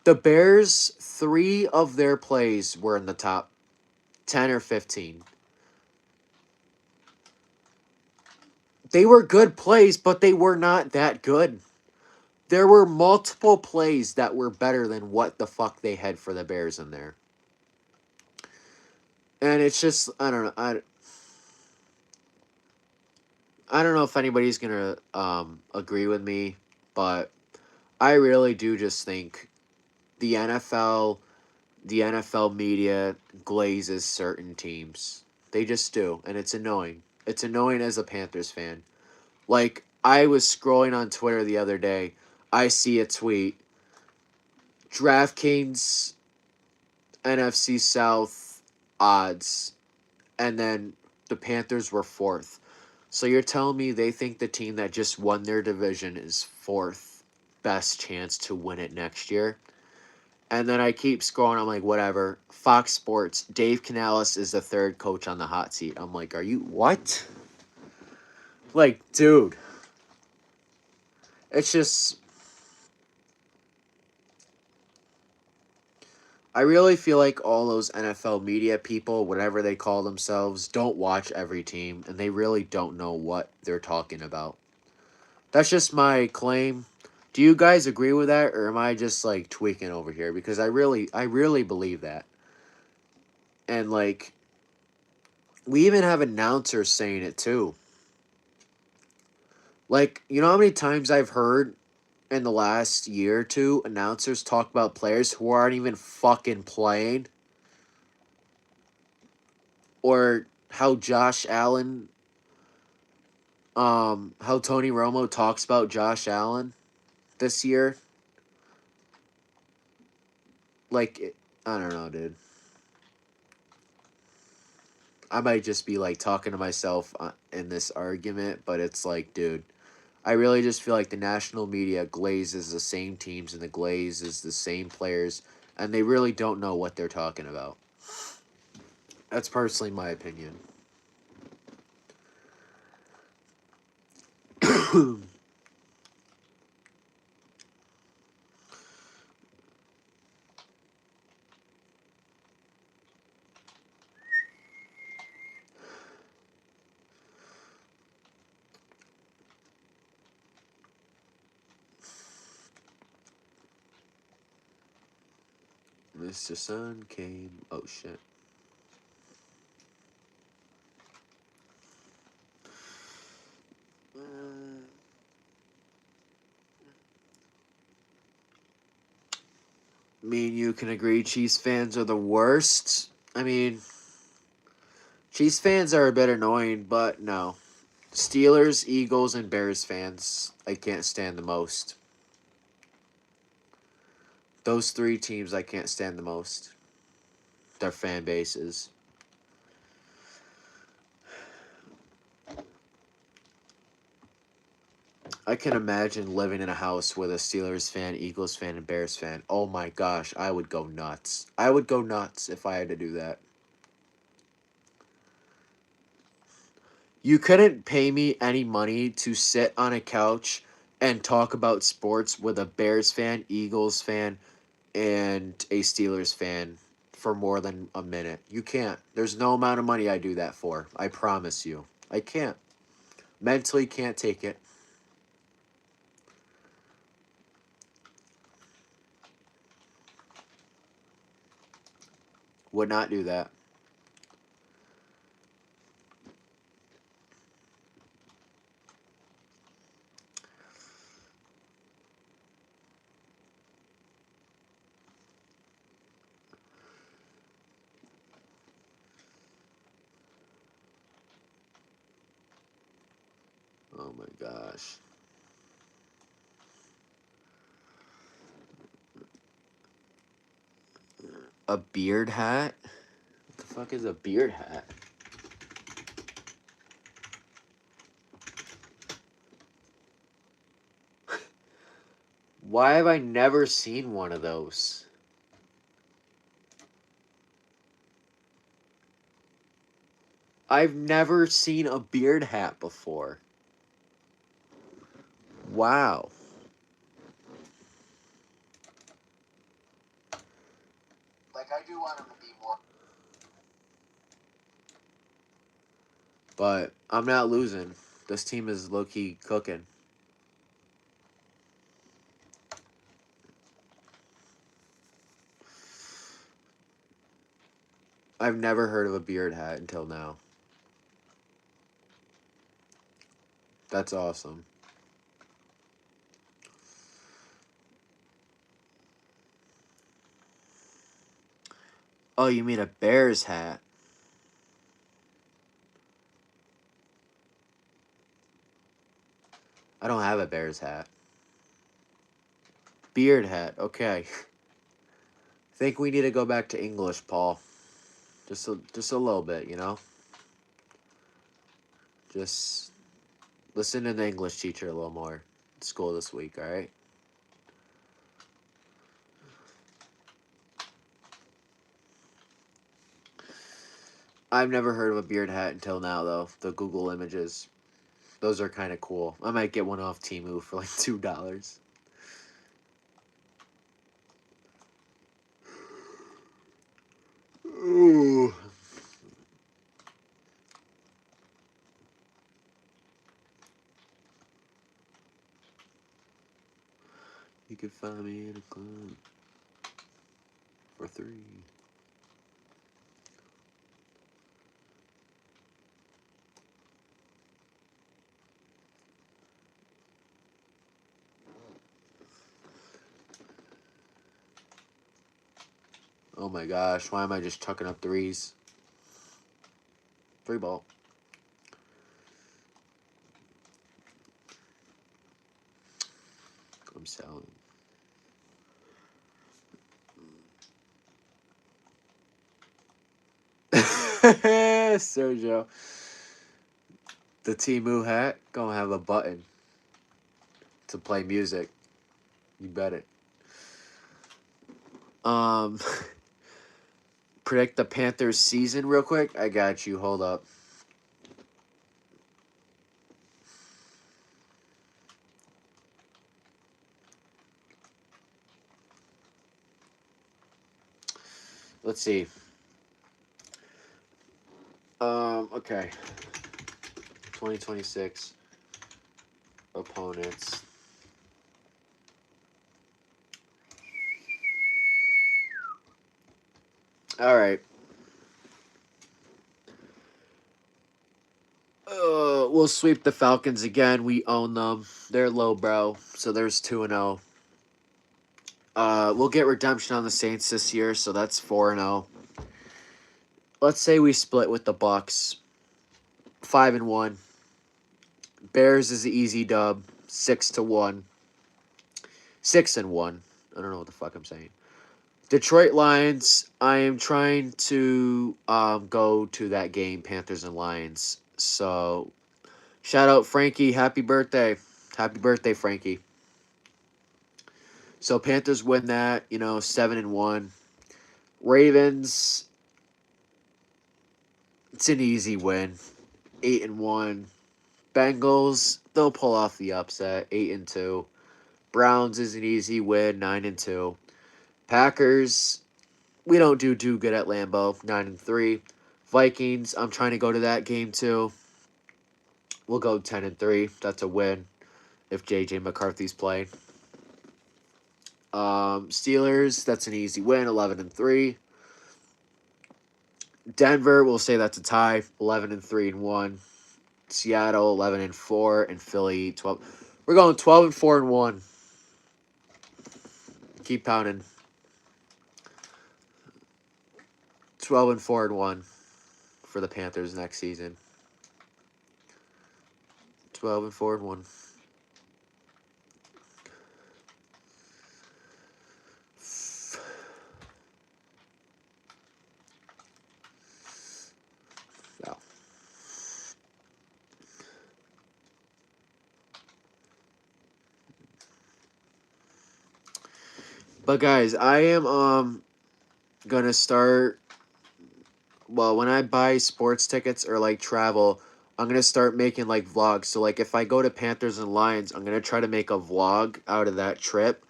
The Bears, 3 of their plays were in the top 10 or 15. They were good plays, but they were not that good. There were multiple plays that were better than what the fuck they had for the Bears in there. And it's just, I don't know. I don't know if anybody's going to agree with me, but I really do just think the NFL the NFL media glazes certain teams. They just do, and it's annoying. It's annoying as a Panthers fan. Like, I was scrolling on Twitter the other day. I see a tweet. DraftKings NFC South odds, and then the Panthers were fourth. So you're telling me they think the team that just won their division is fourth best chance to win it next year? And then I keep scrolling. I'm like, whatever. Fox Sports. Dave Canales is the third coach on the hot seat. I'm like, are you what? Like, dude. It's just. I really feel like all those NFL media people, whatever they call themselves, don't watch every team, and they really don't know what they're talking about. That's just my claim. Do you guys agree with that, or am I just like tweaking over here? Because I really believe that. And like, we even have announcers saying it too. Like, you know how many times I've heard in the last year or two announcers talk about players who aren't even fucking playing? Or how Josh Allen, how Tony Romo talks about Josh Allen this year? Like, I don't know, dude. I might just be like talking to myself in this argument, but it's like, dude, I really just feel like the national media glazes the same teams and the glazes the same players, and they really don't know what they're talking about. That's personally my opinion. Mr. Sun came. Oh shit. Me and you can agree Chiefs fans are the worst. I mean, Chiefs fans are a bit annoying, but no. Steelers, Eagles, and Bears fans, I can't stand the most. Those three teams I can't stand the most. Their fan bases. I can imagine living in a house with a Steelers fan, Eagles fan, and Bears fan. Oh my gosh, I would go nuts. I would go nuts if I had to do that. You couldn't pay me any money to sit on a couch and talk about sports with a Bears fan, Eagles fan, and a Steelers fan for more than a minute. You can't. There's no amount of money I do that for. I promise you. I can't. Mentally can't take it. Would not do that. Oh my gosh. A beard hat? What the fuck is a beard hat? Why have I never seen one of those? I've never seen a beard hat before. Wow. Like, I do want him to be more. But I'm not losing. This team is low-key cooking. I've never heard of a beard hat until now. That's awesome. Oh, you mean a Bears hat? I don't have a Bears hat. Beard hat. Okay. Think we need to go back to English, Paul. Just a little bit, you know? Just listen to the English teacher a little more at school this week, alright? I've never heard of a beard hat until now, though. The Google images. Those are kind of cool. I might get one off Temu for like $2. Ooh. You can find me in a club for 3. Oh my gosh, why am I just chucking up threes? 3 ball. I'm selling. Sergio. The Temu hat gonna have a button to play music. You bet it. Predict the Panthers season real quick. I got you. Hold up. Let's see. Okay. 2026 opponents. All right. We'll sweep the Falcons again. We own them. They're low, bro. So there's 2-0. We'll get redemption on the Saints this year, so that's 4-0. Let's say we split with the Bucks. 5-1. Bears is the easy dub. 6-1. 6-1. I don't know what the fuck I'm saying. Detroit Lions. I am trying to go to that game, Panthers and Lions. So shout out Frankie. Happy birthday. Happy birthday, Frankie. So Panthers win that, 7-1. Ravens, it's an easy win. 8-1. Bengals, they'll pull off the upset. 8-2. Browns is an easy win. 9-2. Packers, we don't do too good at Lambeau. 9-3. Vikings, I'm trying to go to that game too. We'll go 10-3. That's a win if JJ McCarthy's playing. Steelers, that's an easy win. 11-3. Denver, we'll say that's a tie. 11-3-1. Seattle 11-4 and Philly 12. We're going 12-4-1. Keep pounding. 12-4-1 for the Panthers next season. 12-4-1. So. But guys, I am gonna start. Well, when I buy sports tickets or like travel, I'm gonna start making like vlogs. So like if I go to Panthers and Lions, I'm gonna try to make a vlog out of that trip.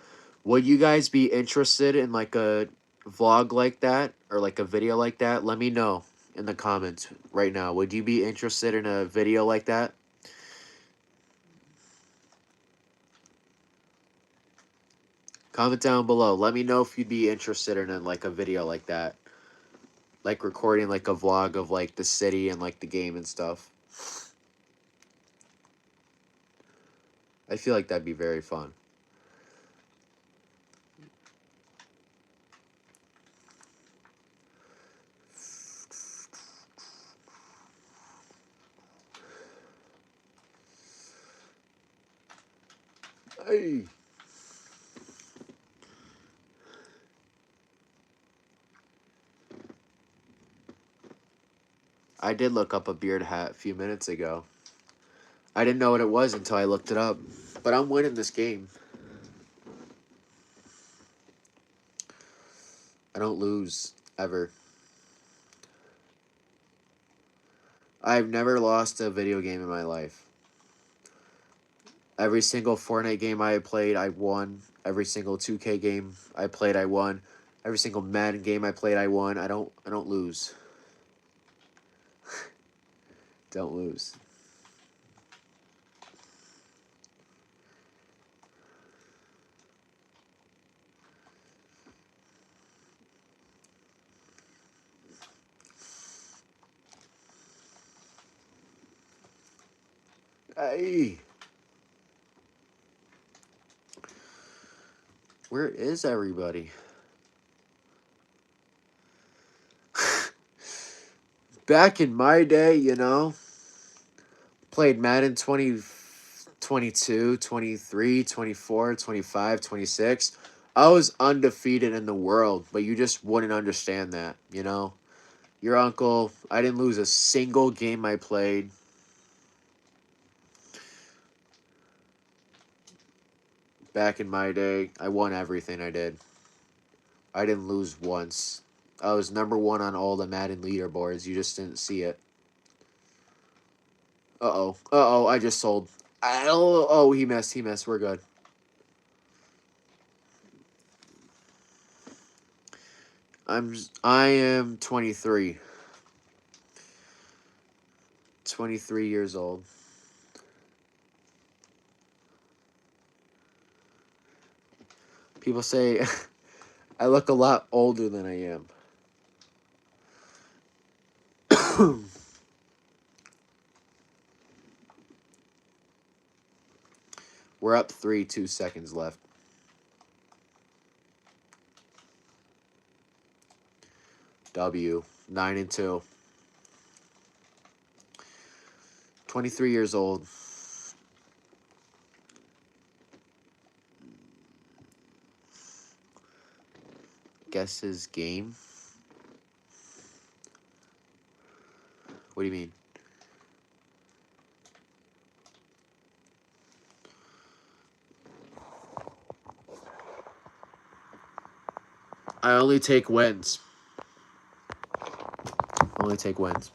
Would you guys be interested in like a vlog like that or like a video like that? Let me know in the comments right now. Would you be interested in a video like that? Comment down below. Let me know if you'd be interested in like a video like that. Like recording like a vlog of like the city and like the game and stuff. I feel like that'd be very fun. Hey. I did look up a beard hat a few minutes ago. I didn't know what it was until I looked it up. But I'm winning this game. I don't lose, ever. I've never lost a video game in my life. Every single Fortnite game I played, I won. Every single 2K game I played, I won. Every single Madden game I played, I won. I don't lose. Don't lose. Hey. Where is everybody? Back in my day, you know, played Madden 20, 22, 23, 24, 25, 26. I was undefeated in the world, but you just wouldn't understand that, you know? Your uncle, I didn't lose a single game I played. Back in my day, I won everything I did. I didn't lose once. I was number one on all the Madden leaderboards. You just didn't see it. Uh-oh. Uh-oh, I just sold. Oh, he missed. He missed. We're good. I am 23. 23 years old. People say I look a lot older than I am. We're up 3, 2 seconds left. W, 9-2. 23 years old. Guess his game? What do you mean? I only take wins. Only take wins.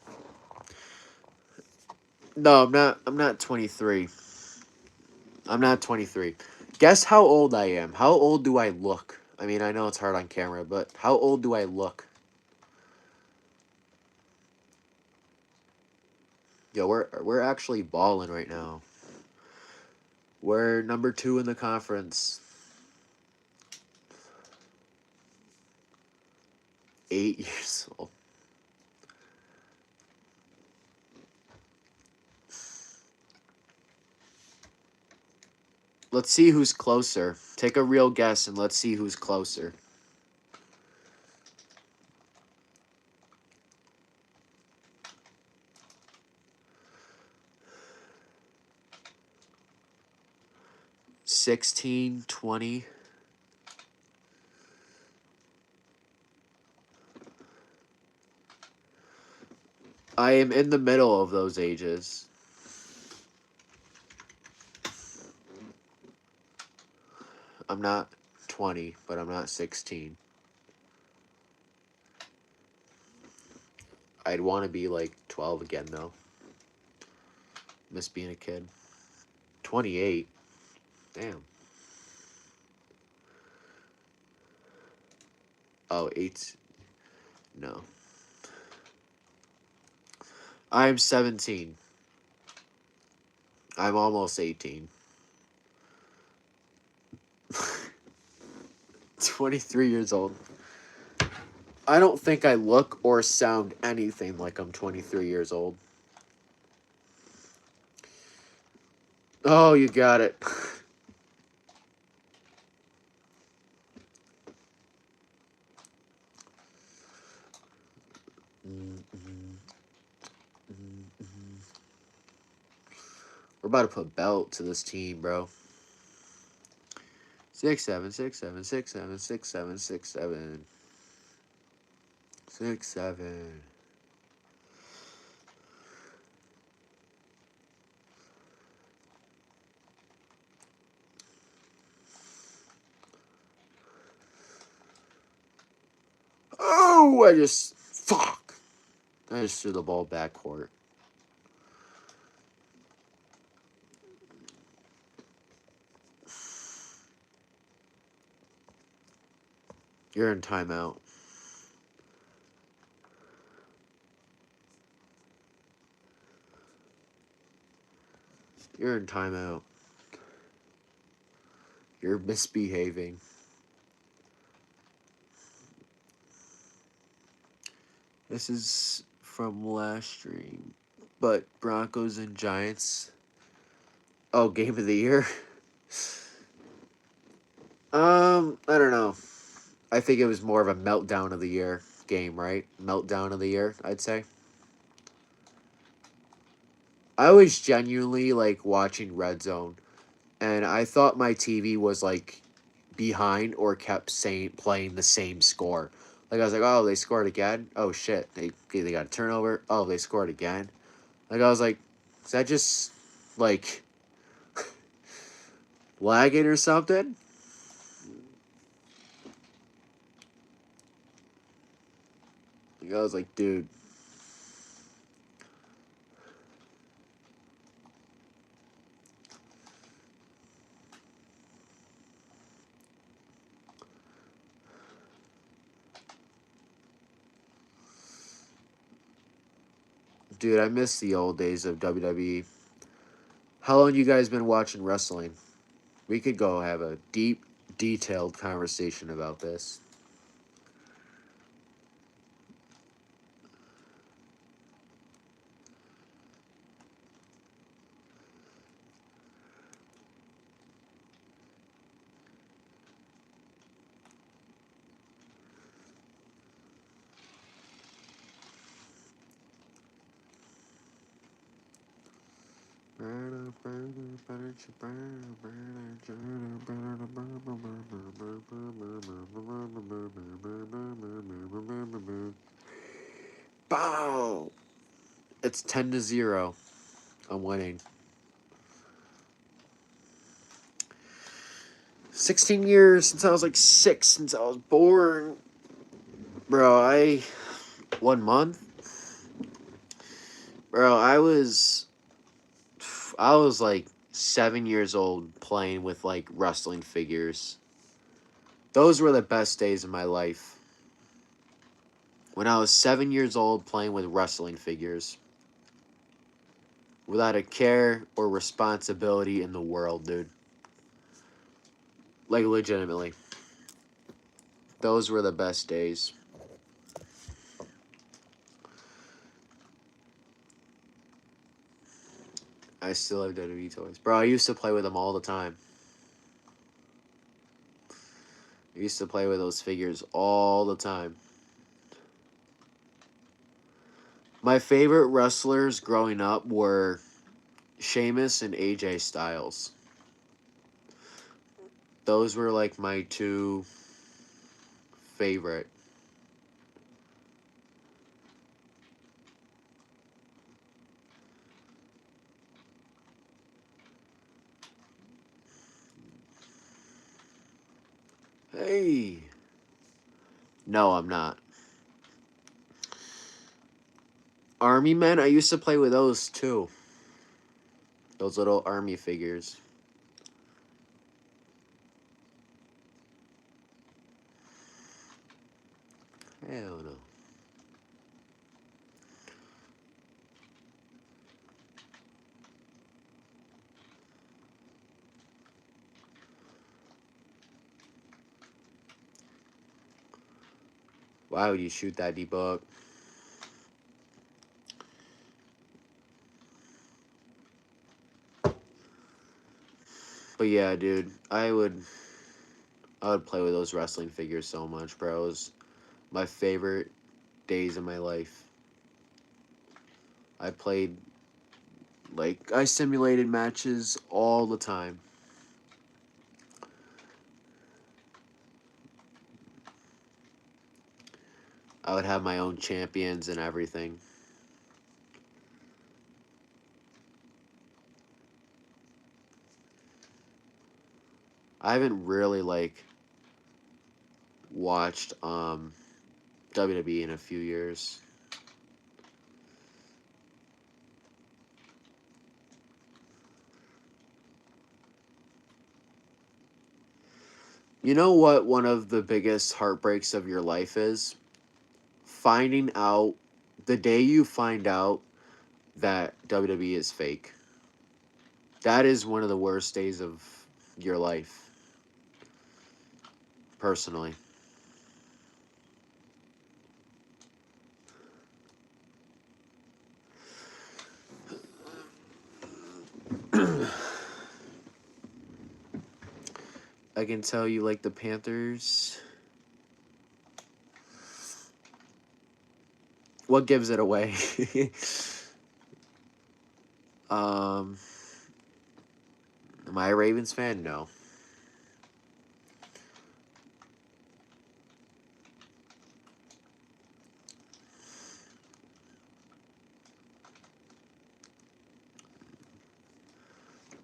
No, I'm not 23. I'm not 23. Guess how old I am. How old do I look? I mean, I know it's hard on camera, but how old do I look? Yo, we're actually balling right now. We're number 2 in the conference. 8 years old. Let's see who's closer. Take a real guess and let's see who's closer. $16, $20. I am in the middle of those ages. I'm not 20, but I'm not 16. I'd want to be like 12 again, though. Miss being a kid. 28. Damn. Oh, 8. No. I'm 17. I'm almost 18. 23 years old. I don't think I look or sound anything like I'm 23 years old. Oh, you got it. We're about to put belt to this team, bro. 6 7 6 7 6 7 6 7 6 7 6 7. Oh, I just fuck. I just threw the ball back court. You're in timeout. You're in timeout. You're misbehaving. This is from last stream. But Broncos and Giants. Oh, game of the year? I don't know. I think it was more of a meltdown of the year game, right? Meltdown of the year, I'd say. I was genuinely like watching Red Zone, and I thought my TV was like behind or kept playing the same score. Like I was like, oh, they scored again. Oh shit, they got a turnover. Oh, they scored again. Like I was like, is that just like lagging or something? Like I was like, dude. Dude, I miss the old days of WWE. How long you guys been watching wrestling? We could go have a deep, detailed conversation about this. Bow! It's 10-0. I'm winning. 16 years since I was like 6, since I was born. Bro, 1 month? Bro, I was like 7 years old playing with like wrestling figures. Those were the best days of my life. When I was 7 years old playing with wrestling figures. Without a care or responsibility in the world, dude. Like, legitimately. Those were the best days. I still have WWE toys. Bro, I used to play with them all the time. I used to play with those figures all the time. My favorite wrestlers growing up were Sheamus and AJ Styles. Those were like my two favorite. Hey. No, I'm not. Army Men, I used to play with those too. Those little army figures. Hell no. Why would you shoot that debug? But yeah, dude, I would play with those wrestling figures so much, bro. It was my favorite days of my life. I played, like, I simulated matches all the time. I would have my own champions and everything. I haven't really like watched WWE in a few years. You know what one of the biggest heartbreaks of your life is? Finding out the day you find out that WWE is fake. That is one of the worst days of your life, personally. I can tell you like the Panthers. What gives it away? Am I a Ravens fan? No.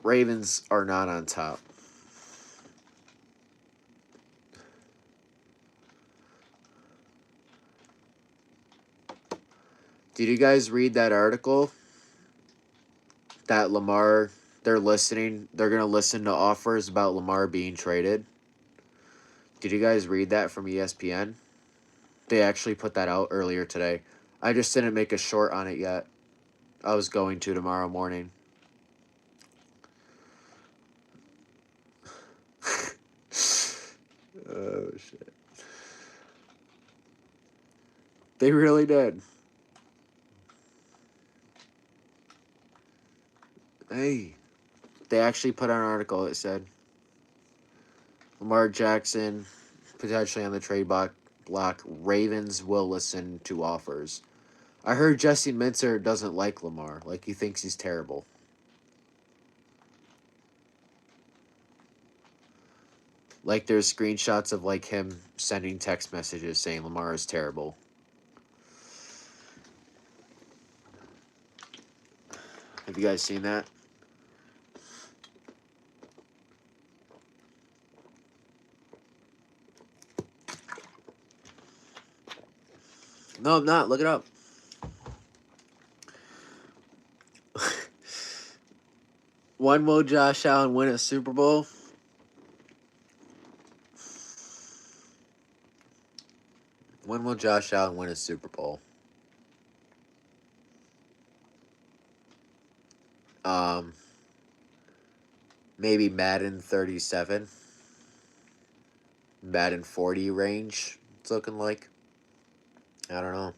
Ravens are not on top. Did you guys read that article? That Lamar, they're going to listen to offers about Lamar being traded. Did you guys read that from ESPN? They actually put that out earlier today. I just didn't make a short on it yet. I was going to tomorrow morning. Oh, shit. They really did. Hey. They actually put out an article that said Lamar Jackson potentially on the trade block. Ravens will listen to offers. I heard Jesse Minter doesn't like Lamar. Like, he thinks he's terrible. Like, there's screenshots of, like, him sending text messages saying Lamar is terrible. Have you guys seen that? No, I'm not. Look it up. When will Josh Allen win a Super Bowl? When will Josh Allen win a Super Bowl? Maybe Madden 37. Madden 40 range, it's looking like. I don't know.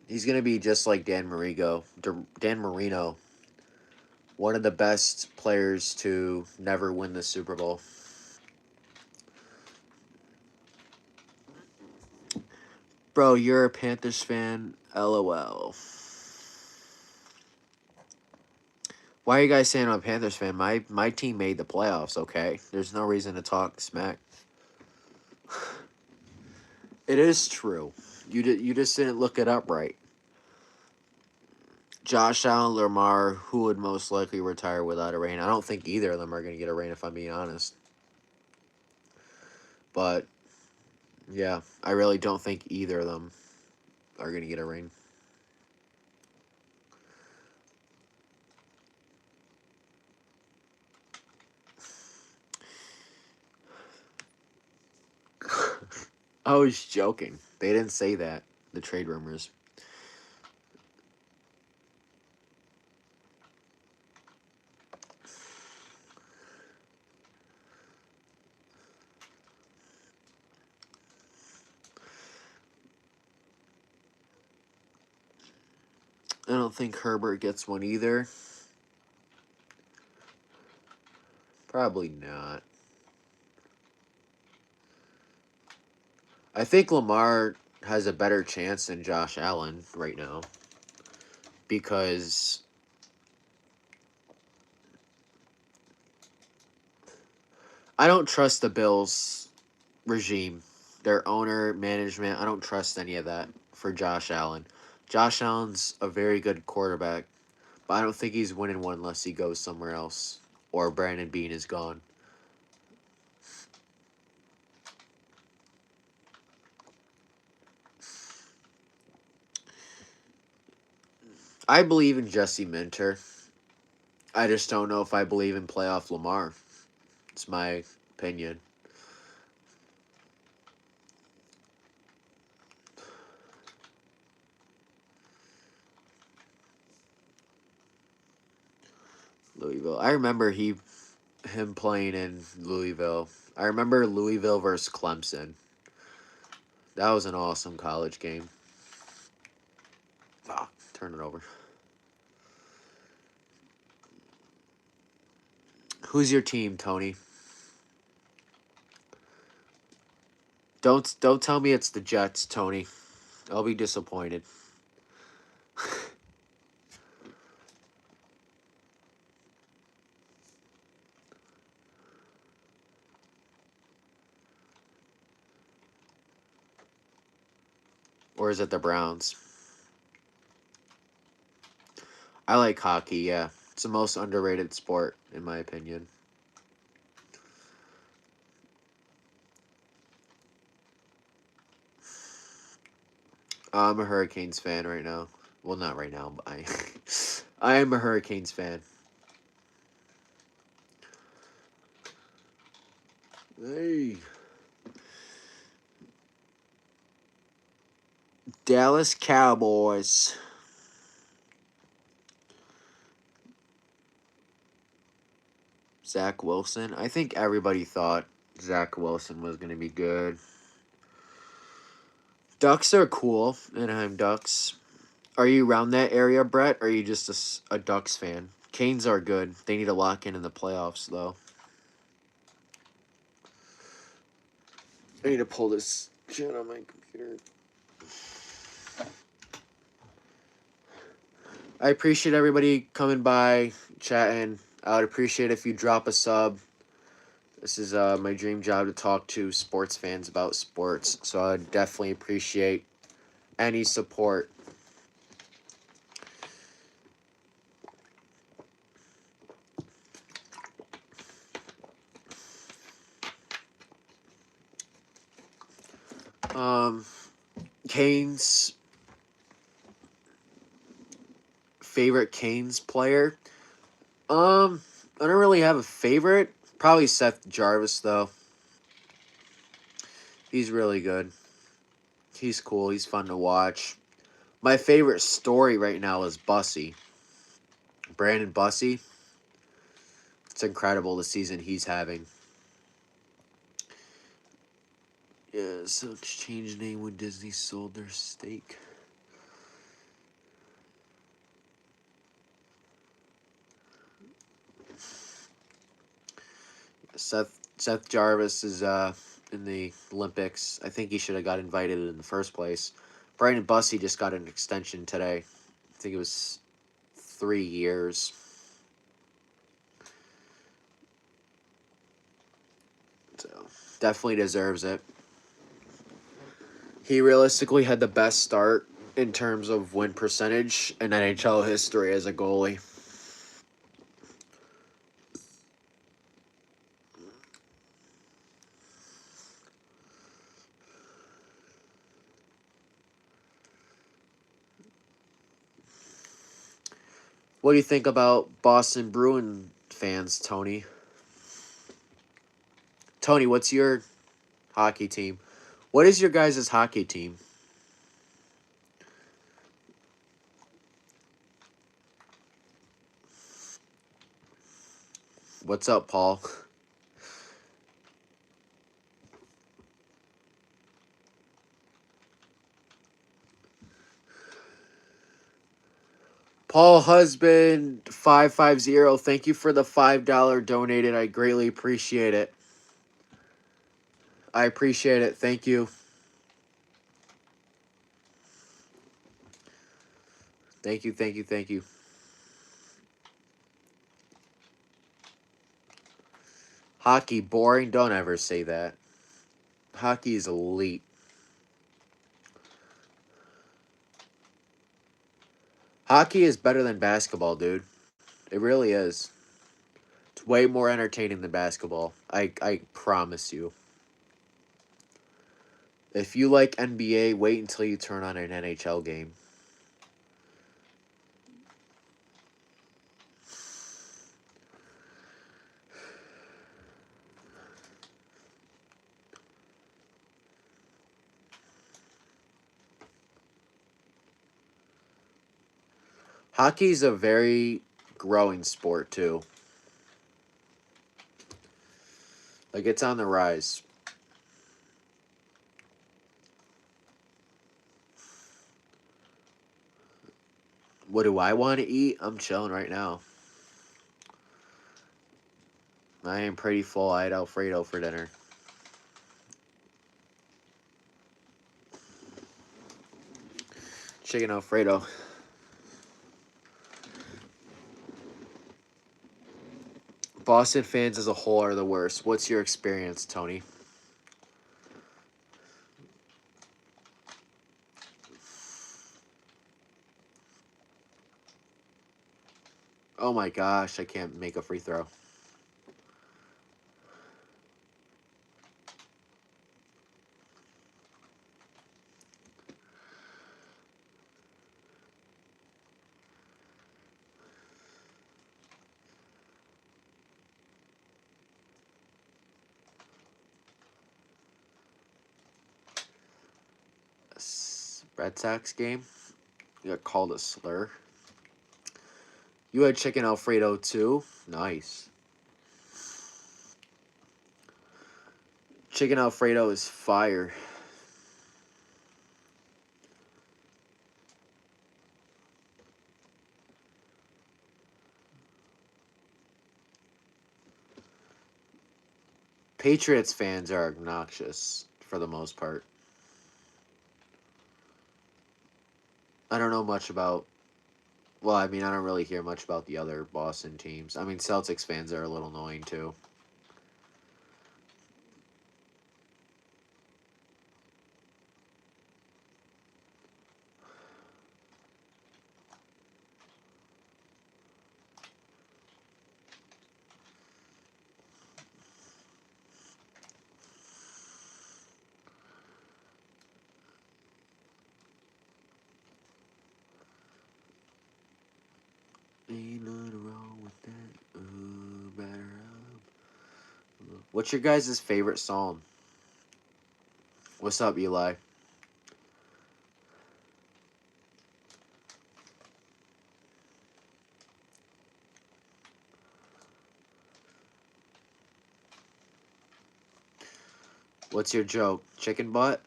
He's going to be just like Dan Marino. Dan Marino, one of the best players to never win the Super Bowl. Bro, you're a Panthers fan? LOL. Why are you guys saying I'm a Panthers fan? My team made the playoffs, okay? There's no reason to talk smack. It is true. You just didn't look it up right. Josh Allen, Lamar, who would most likely retire without a ring? I don't think either of them are going to get a ring, if I'm being honest. But, yeah, I really don't think either of them are going to get a ring. I was joking. They didn't say that, the trade rumors. I don't think Herbert gets one either. Probably not. I think Lamar has a better chance than Josh Allen right now. Because I don't trust the Bills regime. their owner, management. I don't trust any of that for Josh Allen. Josh Allen's a very good quarterback, but I don't think he's winning one unless he goes somewhere else or Brandon Beane is gone. I believe in Jesse Minter. I just don't know if I believe in playoff Lamar. It's my opinion. Louisville. I remember him playing in Louisville. I remember Louisville versus Clemson. That was an awesome college game. Ah, turn it over. Who's your team, Tony? Don't tell me it's the Jets, Tony. I'll be disappointed. Or is it the Browns? I like hockey, yeah. It's the most underrated sport, in my opinion. I'm a Hurricanes fan right now. Well, not right now, but I am a Hurricanes fan. Hey. Dallas Cowboys. Zach Wilson. I think everybody thought Zach Wilson was going to be good. Ducks are cool. Anaheim Ducks. Are you around that area, Brett? Or are you just a Ducks fan? Canes are good. They need to lock in the playoffs, though. I need to pull this shit on my computer. I appreciate everybody coming by, chatting. I would appreciate if you drop a sub. This is my dream job to talk to sports fans about sports, so I would definitely appreciate any support. Canes favorite Canes player. I don't really have a favorite. Probably Seth Jarvis though. He's really good. He's cool. He's fun to watch. My favorite story right now is Bussy. Brandon Bussy. It's incredible the season he's having. Yeah, so changed name when Disney sold their stake. Seth Jarvis is in the Olympics. I think he should have got invited in the first place. Brandon Bussy just got an extension today. I think it was 3 years. So definitely deserves it. He realistically had the best start in terms of win percentage in NHL history as a goalie. What do you think about Boston Bruin fans, Tony? Tony, what's your hockey team? What is your guys' hockey team? What's up, Paul? Paul Husband 550. Thank you for the $5 donated. I greatly appreciate it. I appreciate it. Thank you. Thank you, thank you, thank you. Hockey boring? Don't ever say that. Hockey is elite. Hockey is better than basketball, dude. It really is. It's way more entertaining than basketball. I promise you. If you like NBA, wait until you turn on an NHL game. Hockey's a very growing sport too. Like, it's on the rise. What do I want to eat? I'm chilling right now. I am pretty full. I had Alfredo for dinner. Chicken Alfredo. Boston fans as a whole are the worst. What's your experience, Tony? Oh my gosh, I can't make a free throw. Red Sox game? You got called a slur. You had chicken Alfredo too? Nice. Chicken Alfredo is fire. Patriots fans are obnoxious for the most part. I don't know much about. Well, I mean, I don't really hear much about the other Boston teams. I mean, Celtics fans are a little annoying too. Ain't nothing wrong with that. Better up. What's your guys' favorite song? What's up, Eli? What's your joke? Chicken butt?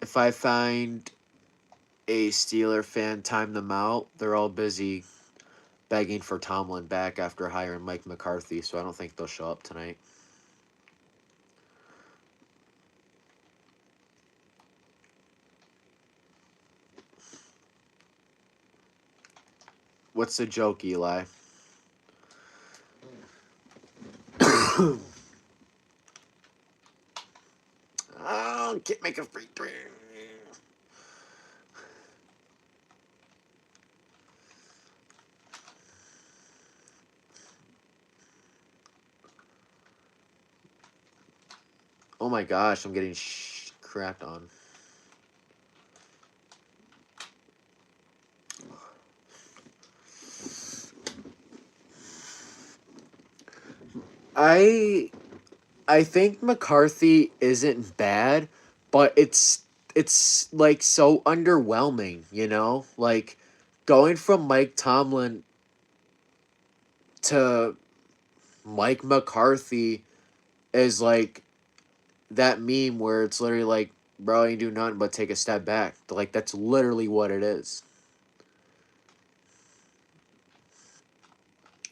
If I find a Steeler fan, time them out. They're all busy begging for Tomlin back after hiring Mike McCarthy, so I don't think they'll show up tonight. What's the joke, Eli? Oh, can't make a free throw. Oh my gosh, I'm getting crapped on. I think McCarthy isn't bad, but it's like so underwhelming, you know? Like, going from Mike Tomlin to Mike McCarthy is like that meme where it's literally like, bro, ain't do nothing but take a step back. Like, that's literally what it is.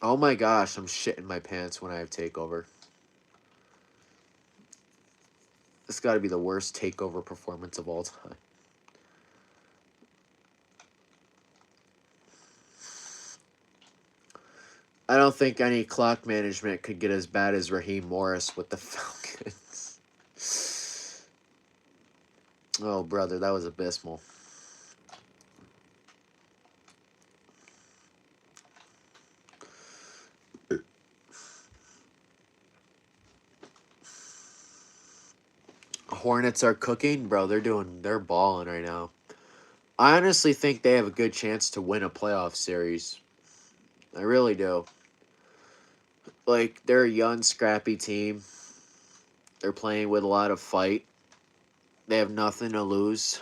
Oh my gosh, I'm shitting my pants when I have TakeOver. This got to be the worst TakeOver performance of all time. don't think any clock management could get as bad as Raheem Morris with the Falcons. Oh, brother, that was abysmal. Hornets are cooking, bro. They're balling right now. I honestly think they have a good chance to win a playoff series. I really do. Like, they're a young, scrappy team. They're playing with a lot of fight. They have nothing to lose.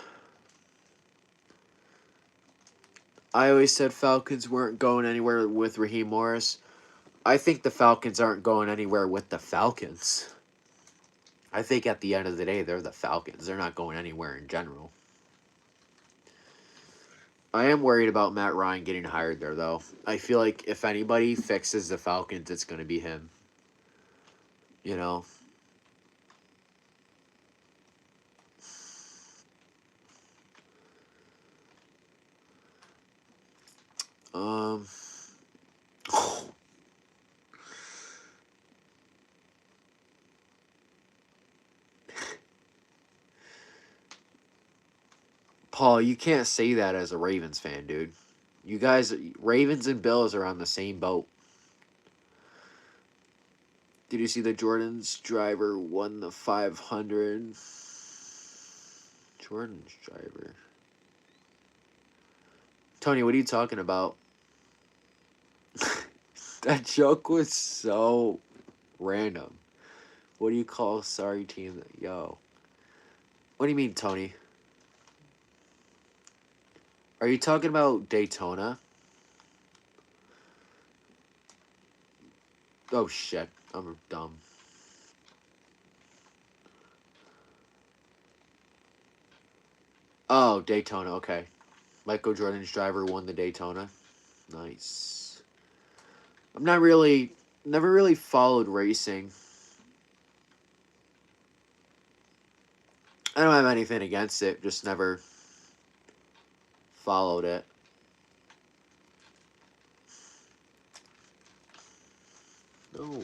I always said Falcons weren't going anywhere with Raheem Morris. I think the Falcons aren't going anywhere with the Falcons. I think at the end of the day, they're the Falcons. They're not going anywhere in general. I am worried about Matt Ryan getting hired there, though. I feel like if anybody fixes the Falcons, it's going to be him. You know? Um... Paul, you can't say that as a Ravens fan, dude. You guys, Ravens and Bills are on the same boat. Did you see the Jordan's driver won the 500? Jordan's driver. Tony, what are you talking about? That joke was so random. What do you call sorry team? Yo. What do you mean, Tony? Are you talking about Daytona? Oh, shit. I'm dumb. Oh, Daytona. Okay. Michael Jordan's driver won the Daytona. Nice. I'm not really... Never really followed racing. I don't have anything against it. Just never followed it. No.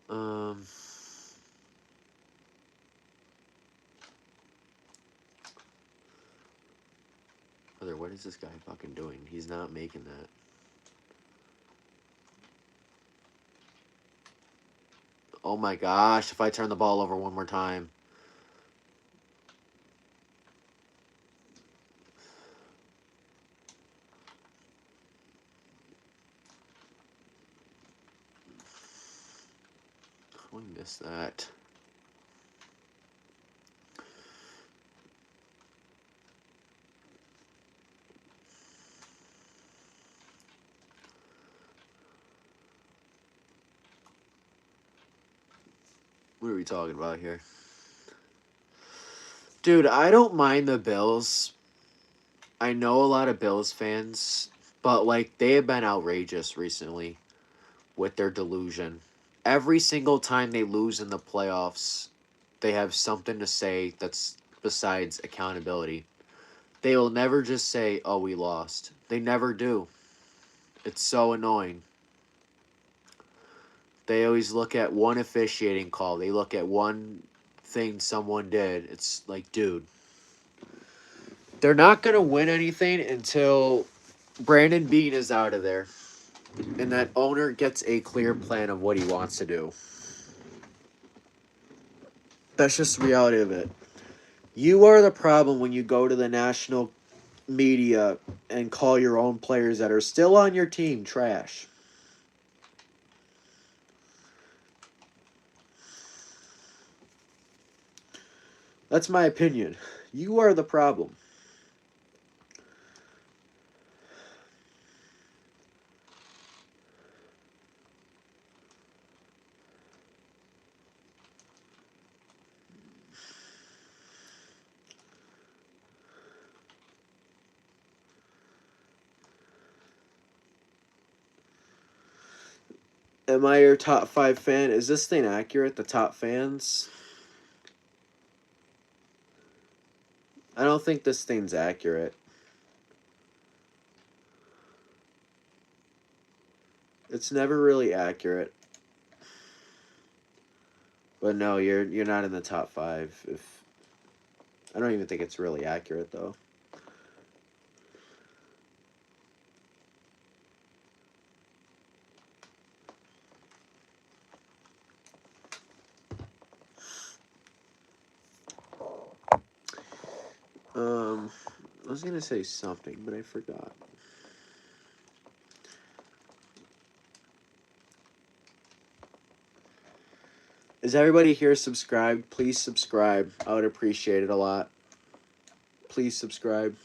Um... Brother, what is this guy fucking doing? He's not making that. Oh my gosh, if I turn the ball over one more time. We missed that. What are we talking about here? Dude, I don't mind the Bills. I know a lot of Bills fans, but like they have been outrageous recently with their delusion. Every single time they lose in the playoffs, they have something to say that's besides accountability. They will never just say, "Oh, we lost." They never do. It's so annoying. They always look at one officiating call. They look at one thing someone did. It's like, dude, they're not going to win anything until Brandon Beane is out of there and that owner gets a clear plan of what he wants to do. That's just the reality of it. You are the problem when you go to the national media and call your own players that are still on your team trash. That's my opinion. You are the problem. Am I your top 5 fan? Is this thing accurate, the top fans? I don't think this thing's accurate. It's never really accurate. But no, you're not in the top 5. If I don't even think it's really accurate though. I was gonna say something, but I forgot. Is everybody here subscribed? Please subscribe. I would appreciate it a lot. Please subscribe.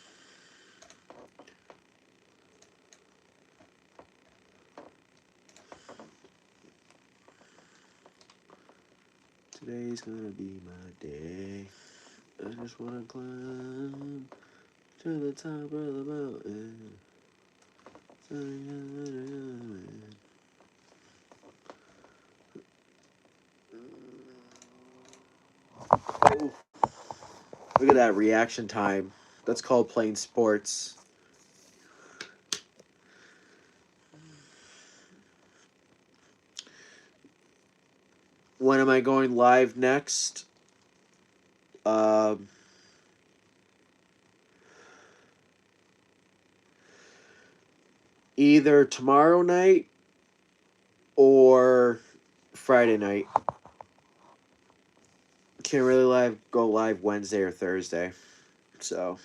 Today's gonna be my day. I just wanna climb to the top of the mountain. Oh, look at that reaction time. That's called playing sports. When am I going live next? Either tomorrow night or Friday night. Can't really go live Wednesday or Thursday. So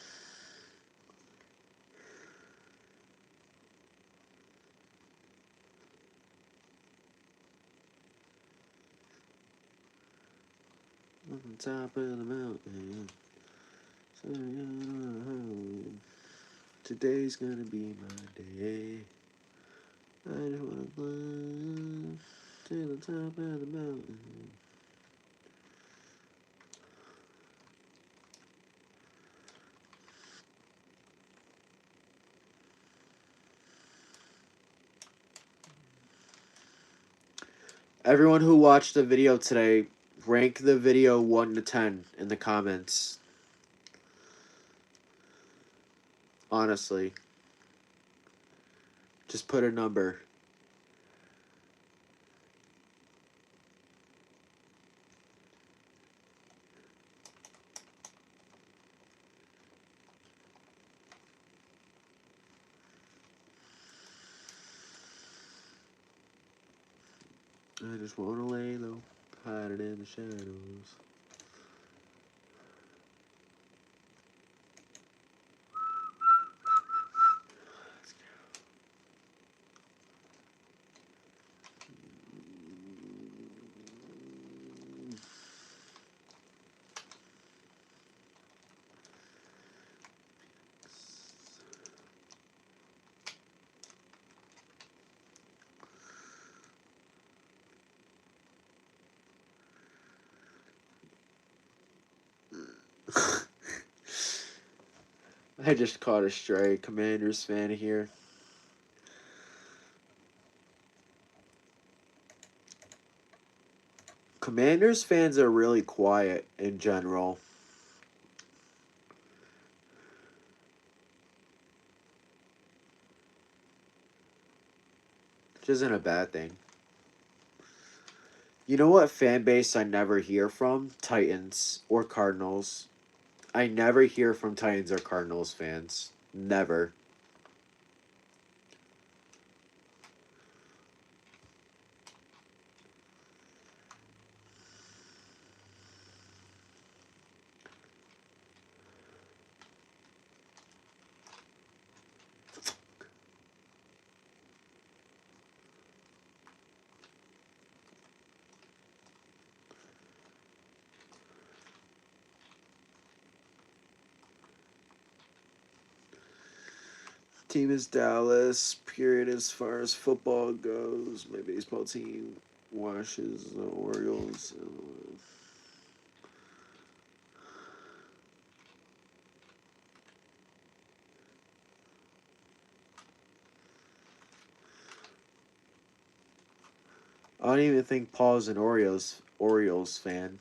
on the top of the mountain. Today's gonna be my day. I just wanna climb to the top of the mountain. Everyone who watched the video today, rank the video 1 to 10 in the comments. Honestly. Just put a number. I just wanna lay low, hide it in the shadows. I just caught a stray Commanders fan here. Commanders fans are really quiet in general. Which isn't a bad thing. You know what fan base I never hear from? Titans or Cardinals. I never hear from Titans or Cardinals fans. Never. Team is Dallas. Period. As far as football goes, my baseball team washes the Orioles. I don't even think Paul's an Orioles fan.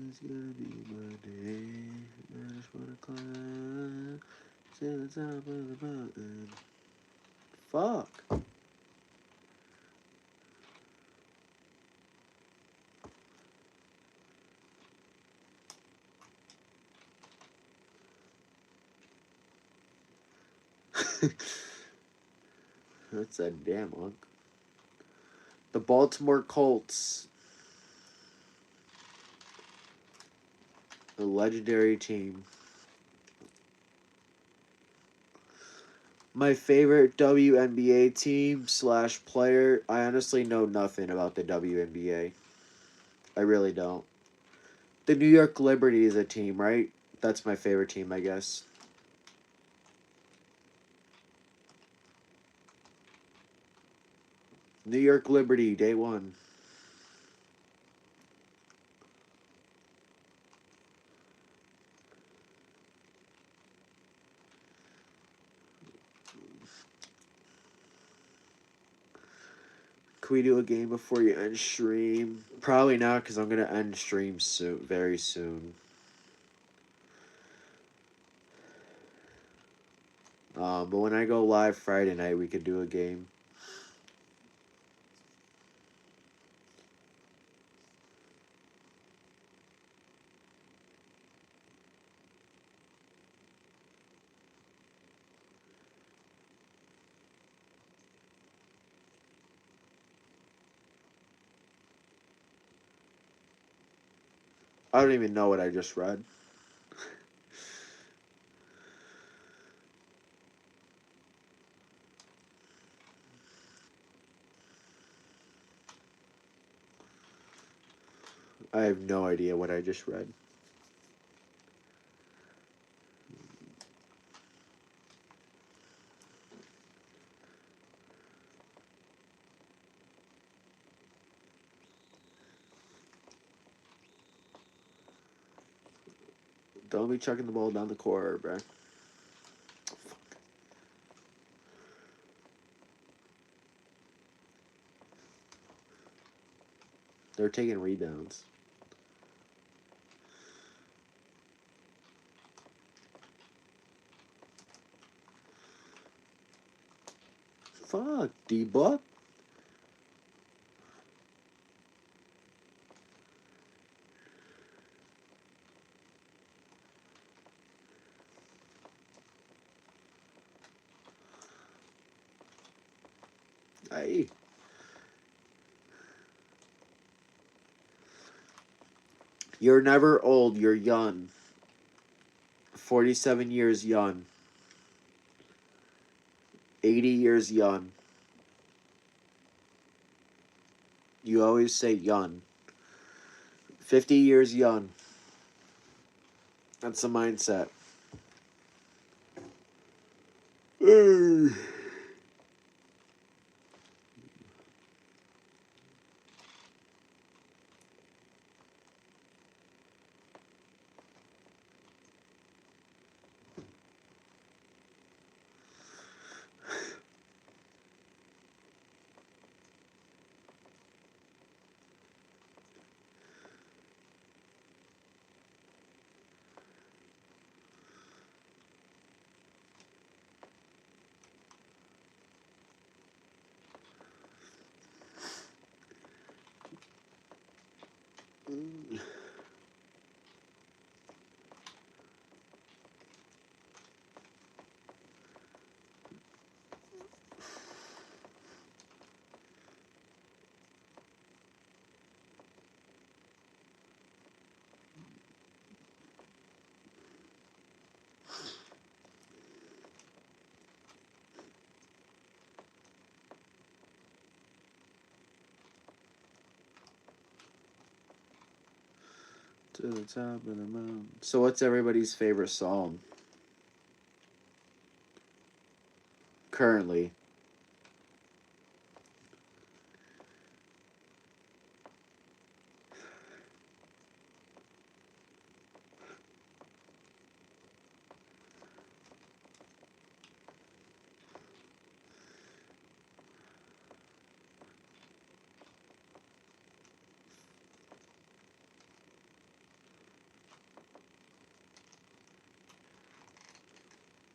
It's gonna be my day. I just wanna climb to the top of the mountain. Fuck. That's a damn hunk. The Baltimore Colts. A legendary team. My favorite WNBA team / player. I honestly know nothing about the WNBA. I really don't. The New York Liberty is a team, right? That's my favorite team, I guess. New York Liberty, day one. Can we do a game before you end stream? Probably not, because I'm going to end stream soon, very soon. But when I go live Friday night, we could do a game. I don't even know what I just read. I have no idea what I just read. Don't be chucking the ball down the court, bro. They're taking rebounds. Fuck, D-Buck. Hey. You're never old, you're young. 47 years young. 80 years young. You always say young. 50 years young. That's the mindset. To the top of the mountain. So what's everybody's favorite song? currently.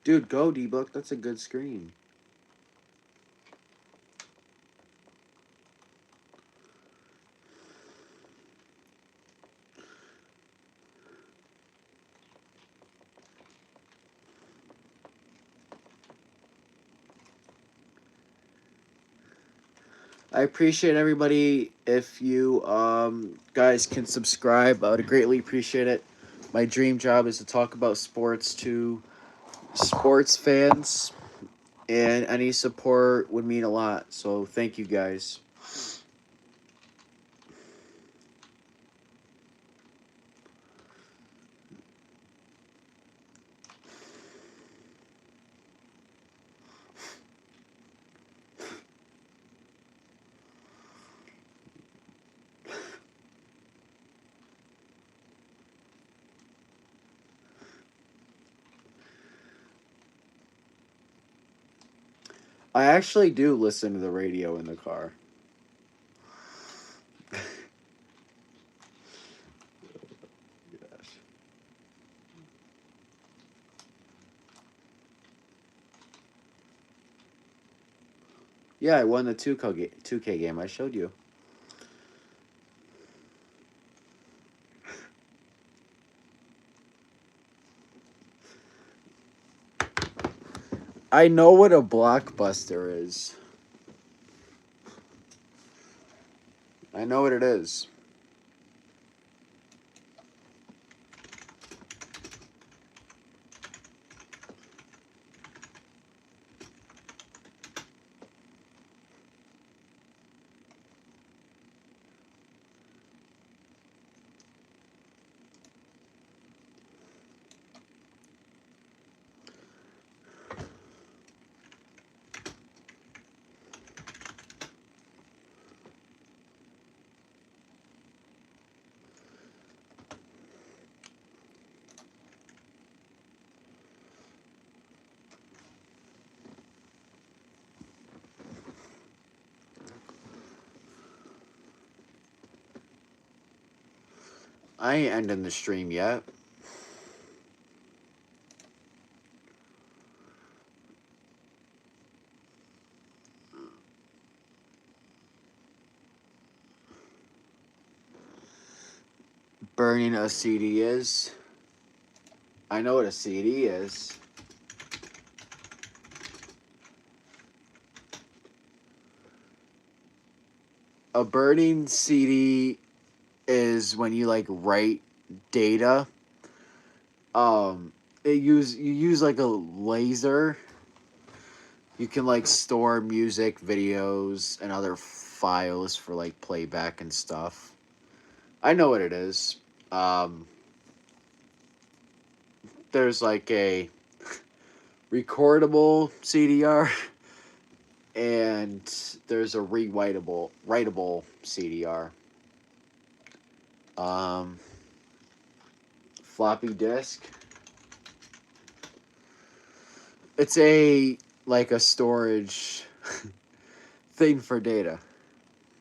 Dude, go D-Book. That's a good screen. I appreciate everybody. If you guys can subscribe, I would greatly appreciate it. My dream job is to talk about sports to sports fans, and any support would mean a lot. So thank you guys. I actually do listen to the radio in the car. Yeah, I won the 2K game. I showed you. I know what a blockbuster is. I know what it is. I ain't ending the stream yet. Burning a CD is. I know what a CD is. A burning CD is when you like write data. You use like a laser. You can like store music, videos, and other files for like playback and stuff. I know what it is. There's like a recordable CDR, and there's a writable CDR. Floppy disk. It's a storage thing for data.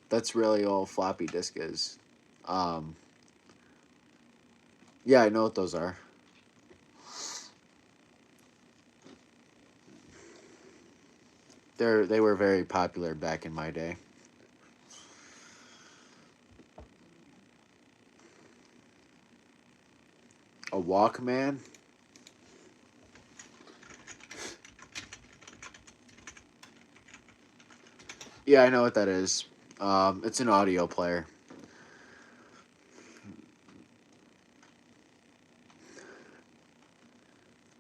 That's really all floppy disk is. Yeah, I know what those are. They were very popular back in my day. A Walkman? Yeah, I know what that is. It's an audio player.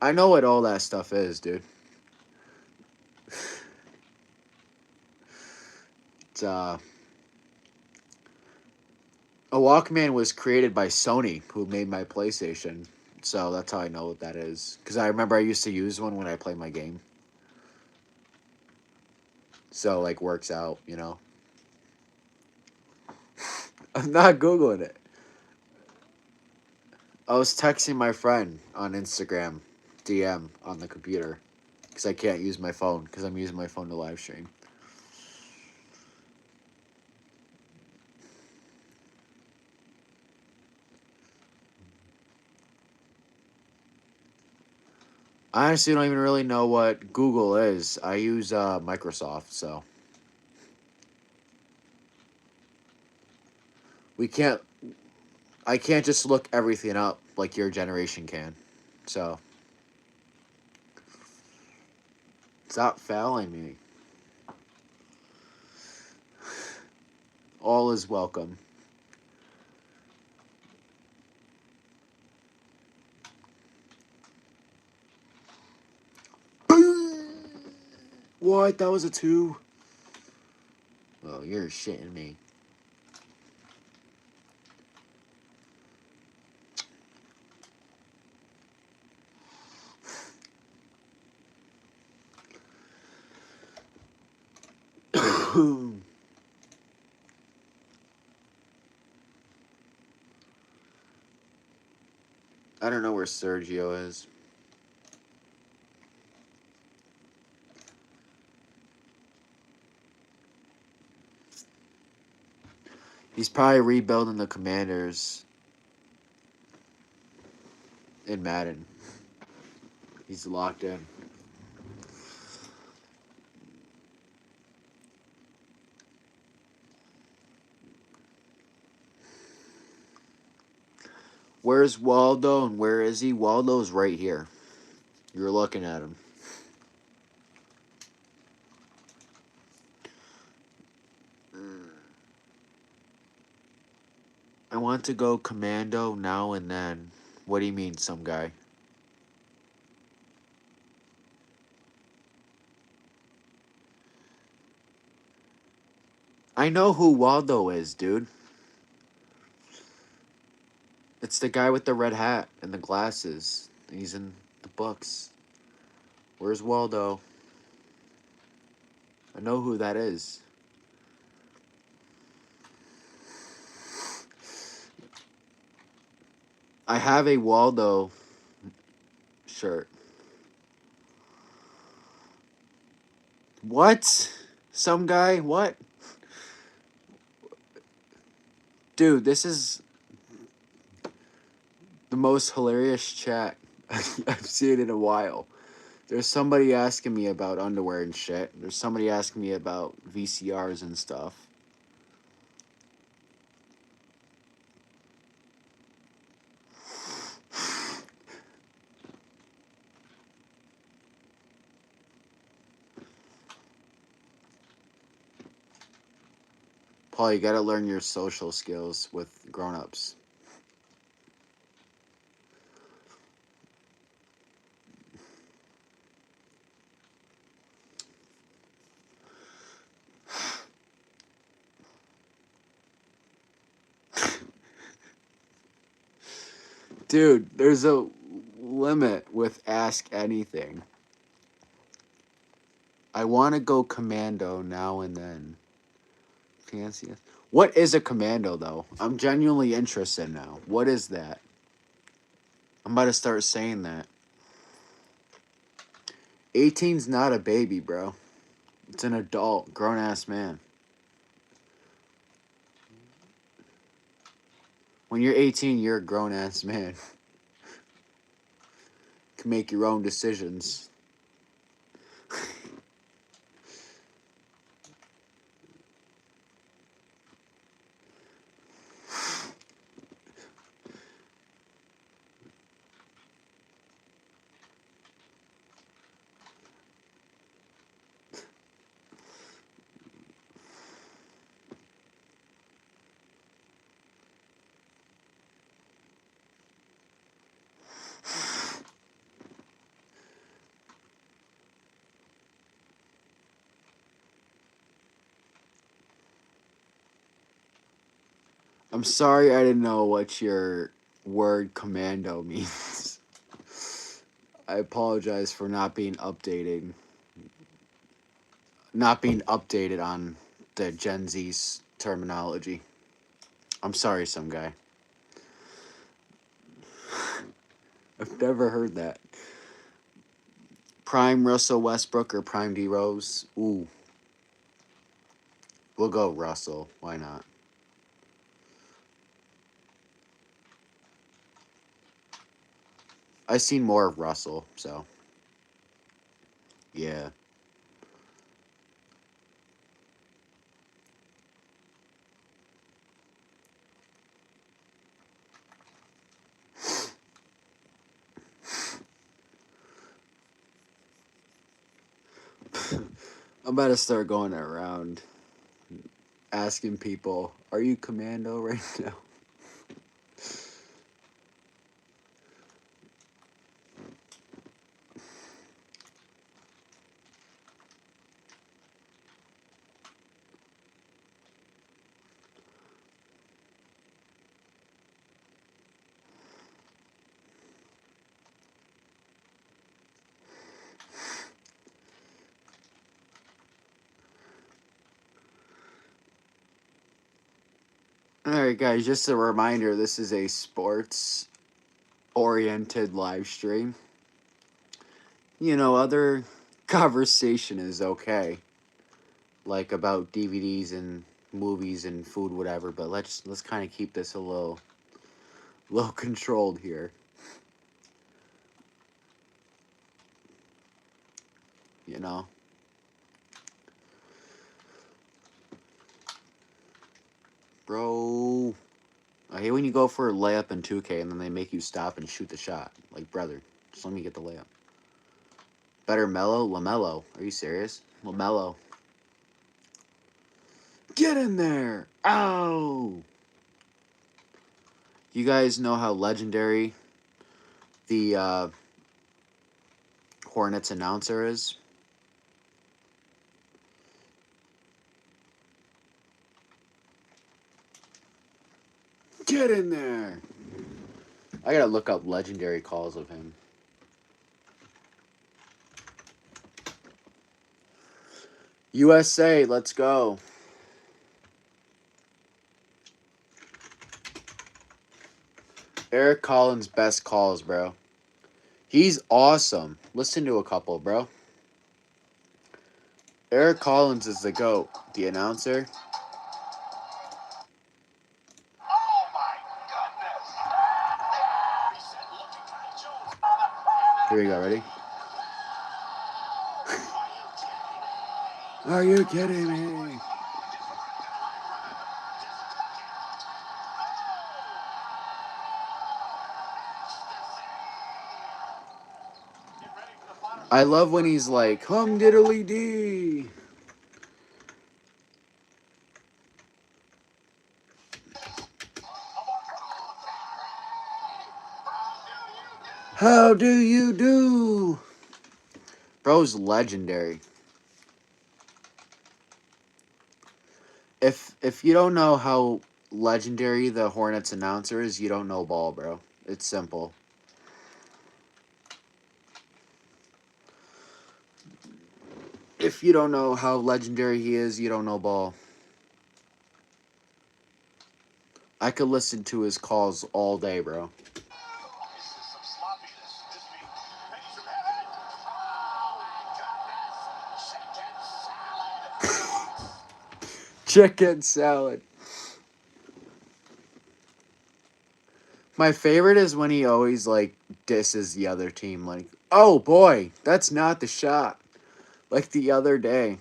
I know what all that stuff is, dude. It's a Walkman was created by Sony, who made my PlayStation. So that's how I know what that is. Because I remember I used to use one when I played my game. So, like, works out, you know? I'm not Googling it. I was texting my friend on Instagram, DM on the computer. Because I can't use my phone, because I'm using my phone to live stream. I honestly don't even really know what Google is. I use Microsoft, so. I can't just look everything up like your generation can. So. Stop fouling me. All is welcome. What? That was a 2? Well, you're shitting me. I don't know where Sergio is. He's probably rebuilding the Commanders in Madden. He's locked in. Where's Waldo and where is he? Waldo's right here. You're looking at him. I want to go commando now and then. What do you mean, some guy? I know who Waldo is, dude. It's the guy with the red hat and the glasses. He's in the books. Where's Waldo? I know who that is. I have a Waldo shirt. What? Some guy? What? Dude, this is the most hilarious chat I've seen in a while. There's somebody asking me about underwear and shit. There's somebody asking me about VCRs and stuff. Paul, you gotta learn your social skills with grown-ups. Dude, there's a limit with Ask Anything. I want to go commando now and then. Fancy. What is a commando, though? I'm genuinely interested now. What is that? I'm about to start saying that. 18's not a baby, bro. It's an adult, grown-ass man. When you're 18, you're a grown-ass man. You can make your own decisions. I'm sorry I didn't know what your word commando means. I apologize for not being updated. not being updated on the Gen Z's terminology. I'm sorry, some guy. I've never heard that. Prime Russell Westbrook or Prime D Rose? Ooh. We'll go Russell. Why not? I've seen more of Russell, so. Yeah. I'm about to start going around asking people, are you commando right now? Alright, guys, just a reminder this is a sports oriented live stream. You know, other conversation is okay, like about DVDs and movies and food, whatever. But let's kind of keep this a little controlled here. You know. Bro, I hate when you go for a layup in 2K and then they make you stop and shoot the shot. Like, brother, just let me get the layup. Better Mello? LaMelo. Are you serious? LaMelo. Get in there! Ow! You guys know how legendary the Hornets announcer is? Get in there! I gotta look up legendary calls of him. USA, let's go. Eric Collins' best calls, bro. He's awesome. Listen to a couple, bro. Eric Collins is the GOAT, the announcer. Oh my goodness! Here we go, ready? Are you kidding me? I love when he's like, hum diddly dee. How do you do? Bro's legendary. If you don't know how legendary the Hornets announcer is, you don't know ball, bro. It's simple. If you don't know how legendary he is, you don't know ball. I could listen to his calls all day, bro. Chicken salad. My favorite is when he always, like, disses the other team. Like, oh, boy, that's not the shot. Like, the other day,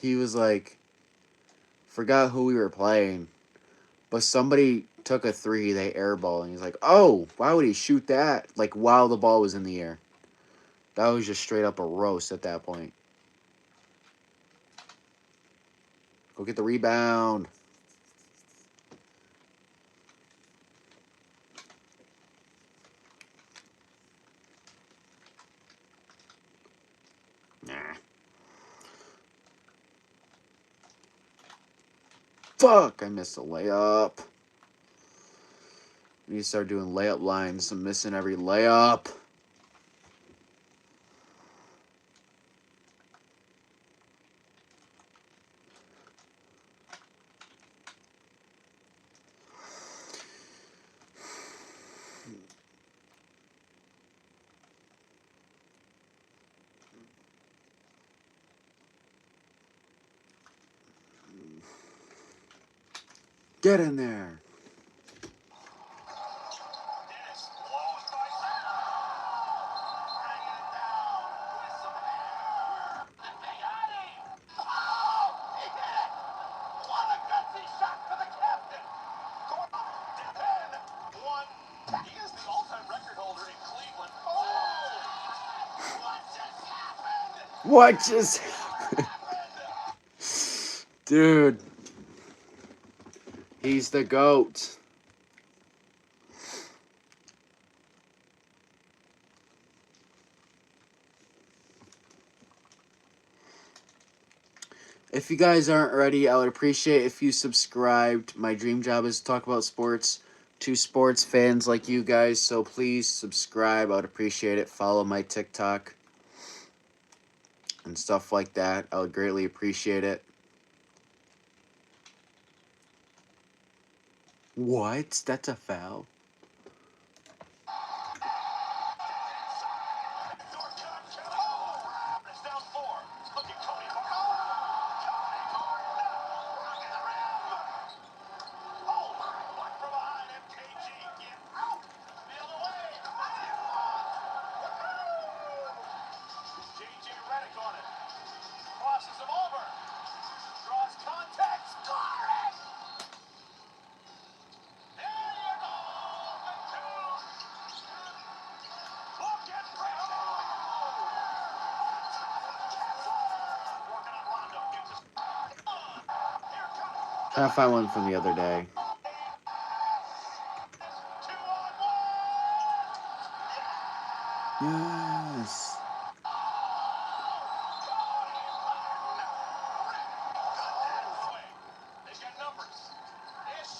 he was like, forgot who we were playing, but somebody took a three, they airball, and he's like, oh, why would he shoot that? Like, while the ball was in the air. That was just straight up a roast at that point. Go get the rebound. Nah. Fuck, I missed a layup. We need to start doing layup lines. I'm missing every layup. Get in there. Dennis blows by bringing it down with some air. And they got him. Oh, he hit it. What a gutsy shot for the captain. Going up, dip in. One. He is the all-time record holder in Cleveland. Oh, what just happened? What just Dude, he's the GOAT. If you guys aren't ready, I would appreciate if you subscribed. My dream job is to talk about sports to sports fans like you guys, so please subscribe. I would appreciate it. Follow my TikTok and stuff like that. I would greatly appreciate it. What? That's a foul? It's down 4. Look at Cody Horton. Cody Horton. Rocking the rim. Oh, block from behind MKG. Get out. The other way. JJ Redick on it. Crosses him over. Draws contact. Score it. There you go. The two. Look at Brando. Working on Rondo. Gets his. Here comes. Trying to find one from the other day. 2-on-1. Yes. They've got numbers. Ish.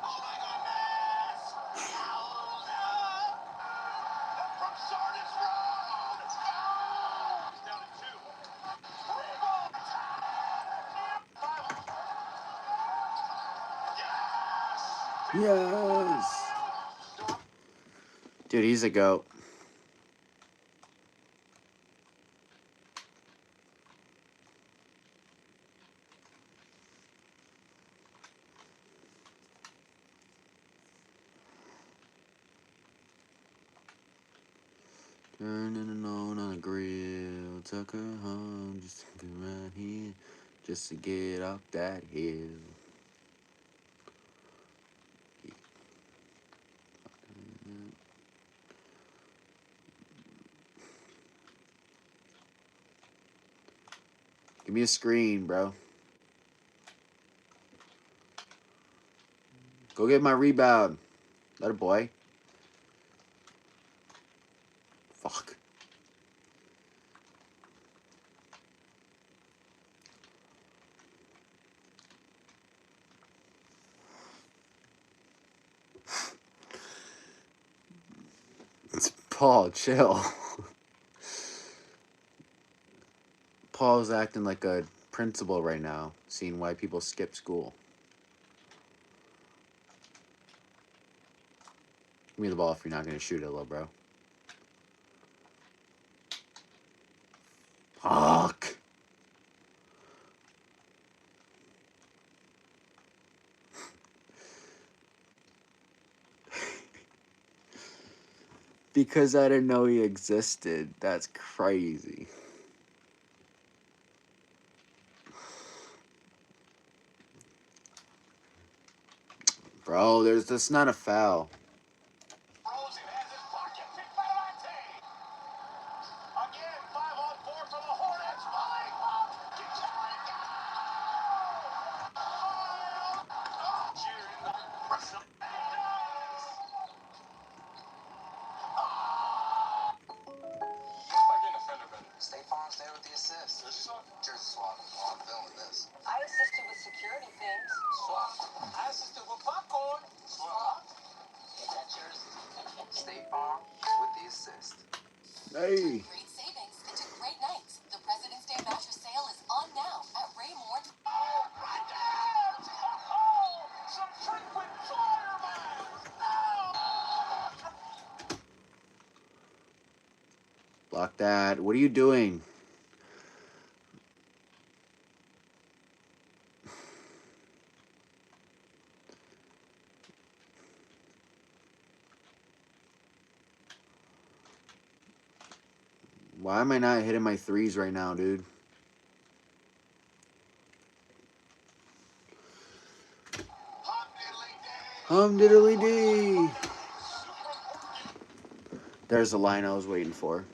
Oh my goodness. Yowza. From Sardis Road. He's down to 2. Rebound. Yes. Dude, he's a GOAT. Turning it on a grill, took her home just to come right here, just to get up that hill. Give me a screen, bro. Go get my rebound. That a boy. Fuck. Paul, chill. Paul's acting like a principal right now, seeing why people skip school. Give me the ball if you're not going to shoot it, little bro. Fuck. Because I didn't know he existed. That's crazy. Bro, that's not a foul. Rosen has his pocket picked by Latte. Again, 5-on-4 for the Hornets. Volley. Gets it right down. Cheering the Brazil. State Farm's there with the assist. Jersey swap. Oh, I'm feeling this. I assisted with security things. Swap. I assisted with popcorn. Swap. Is that yours? State Farm with the assist. Hey. Great savings into great nights. The President's Day mattress sale is on now at Raymore. Oh, right there. Oh, some frequent flyer miles. No. Block that. What are you doing? Why am I not hitting my threes right now, dude? Diddly dee. There's the line I was waiting for.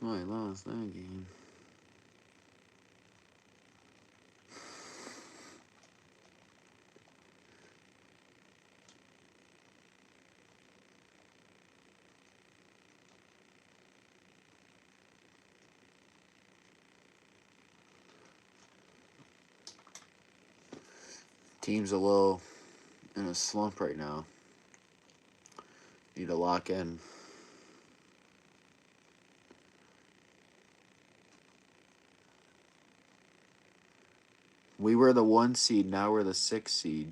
Oh, I lost that game. Team's a little in a slump right now. Need to lock in. We were the 1 seed, now we're the 6 seed.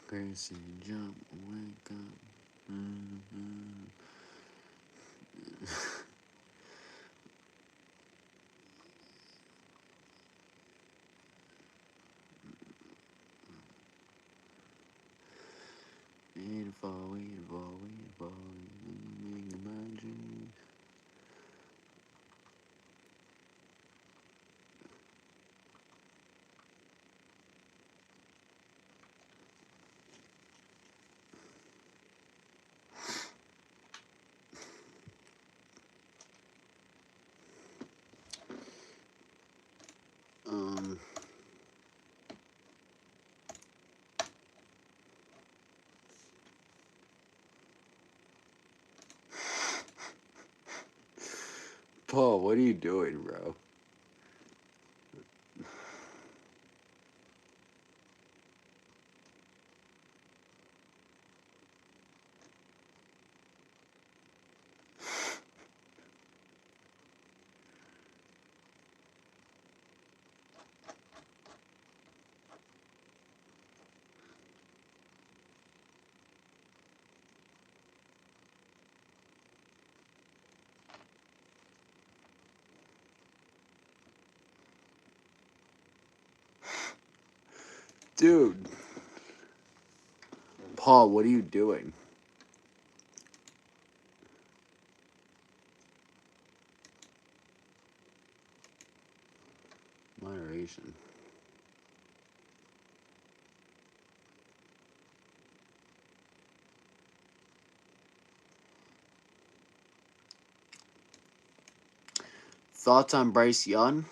Gracie, jump, wake up. Paul, what are you doing, bro? Dude. Paul, what are you doing? Moderation. Thoughts on Bryce Young?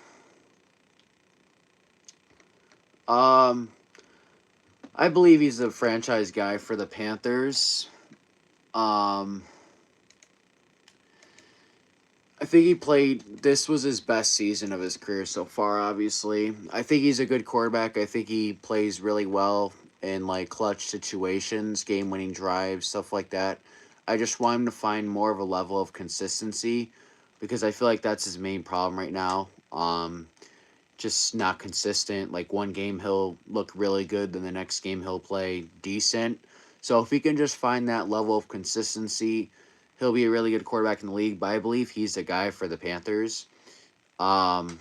I believe he's a franchise guy for the Panthers. I think he played. This was his best season of his career so far. Obviously, I think he's a good quarterback. I think he plays really well in like clutch situations, game-winning drives, stuff like that. I just want him to find more of a level of consistency because I feel like that's his main problem right now. Just not consistent. Like one game he'll look really good, then the next game he'll play decent. So if he can just find that level of consistency, he'll be a really good quarterback in the league. But I believe he's the guy for the Panthers. And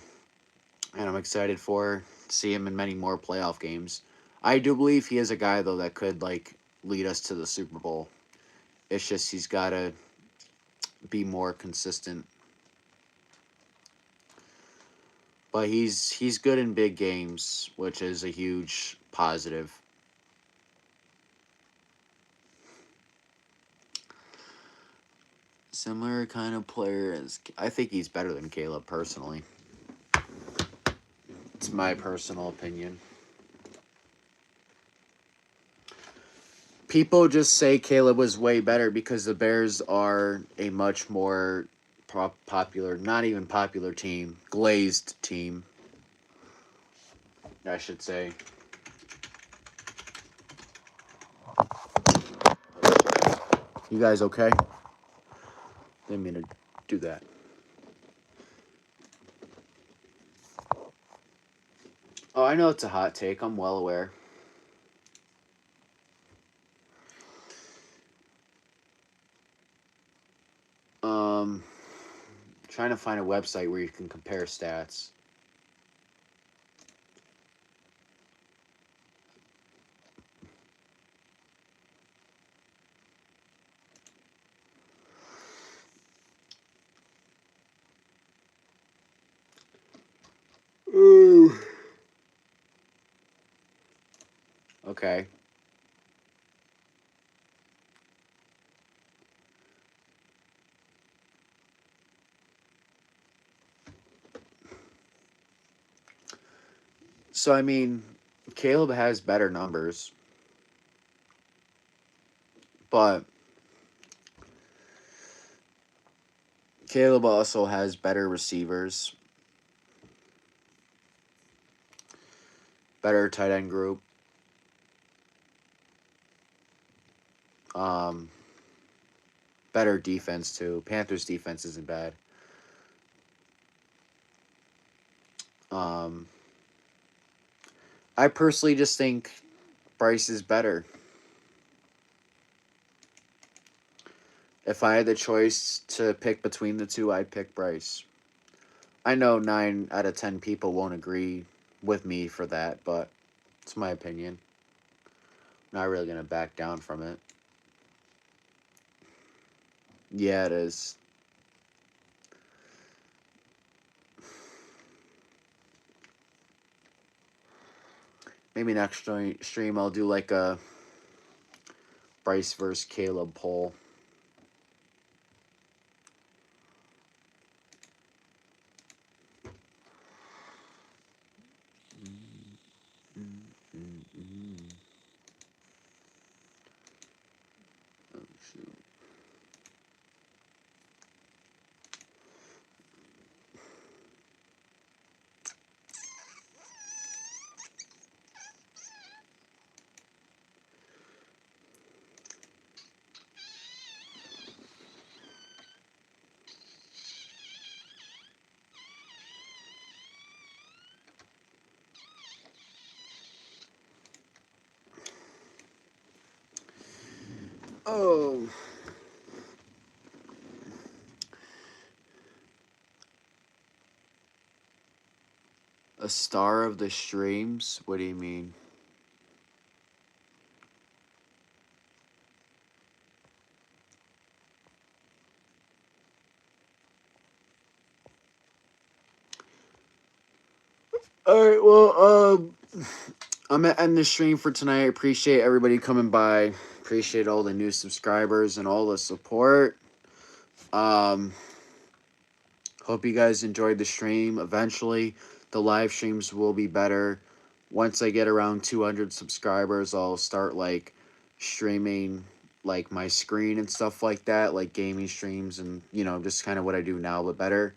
I'm excited for see him in many more playoff games. I do believe he is a guy though that could like lead us to the Super Bowl. It's just he's got to be more consistent. But he's good in big games, which is a huge positive. Similar kind of player as I think he's better than Caleb personally. It's my personal opinion. People just say Caleb was way better because the Bears are a much more popular, not even popular team, glazed team, I should say. You guys okay? Didn't mean to do that. Oh, I know it's a hot take. I'm well aware. Trying to find a website where you can compare stats. Ooh. Okay. So, I mean, Caleb has better numbers, but Caleb also has better receivers, better tight end group. Better defense too. Panthers defense isn't bad. I personally just think Bryce is better. If I had the choice to pick between the two, I'd pick Bryce. I know 9 out of 10 people won't agree with me for that, but it's my opinion. I'm not really going to back down from it. Yeah, it is. Maybe next stream I'll do like a Bryce versus Caleb poll. Oh, shoot. Oh. A star of the streams? What do you mean? Alright, well, I'm gonna end the stream for tonight. I appreciate everybody coming by. Appreciate all the new subscribers and all the support. Hope you guys enjoyed the stream. Eventually, the live streams will be better. Once I get around 200 subscribers, I'll start like streaming like my screen and stuff like that, like gaming streams and just kind of what I do now, but better.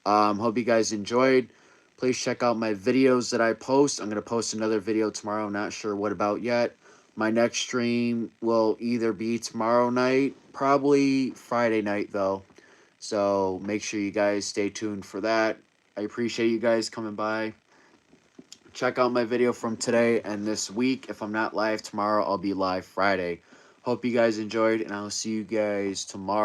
Hope you guys enjoyed. Please check out my videos that I post. I'm going to post another video tomorrow. Not sure what about yet. My next stream will either be tomorrow night, probably Friday night, though. So make sure you guys stay tuned for that. I appreciate you guys coming by. Check out my video from today and this week. If I'm not live tomorrow, I'll be live Friday. Hope you guys enjoyed, and I'll see you guys tomorrow.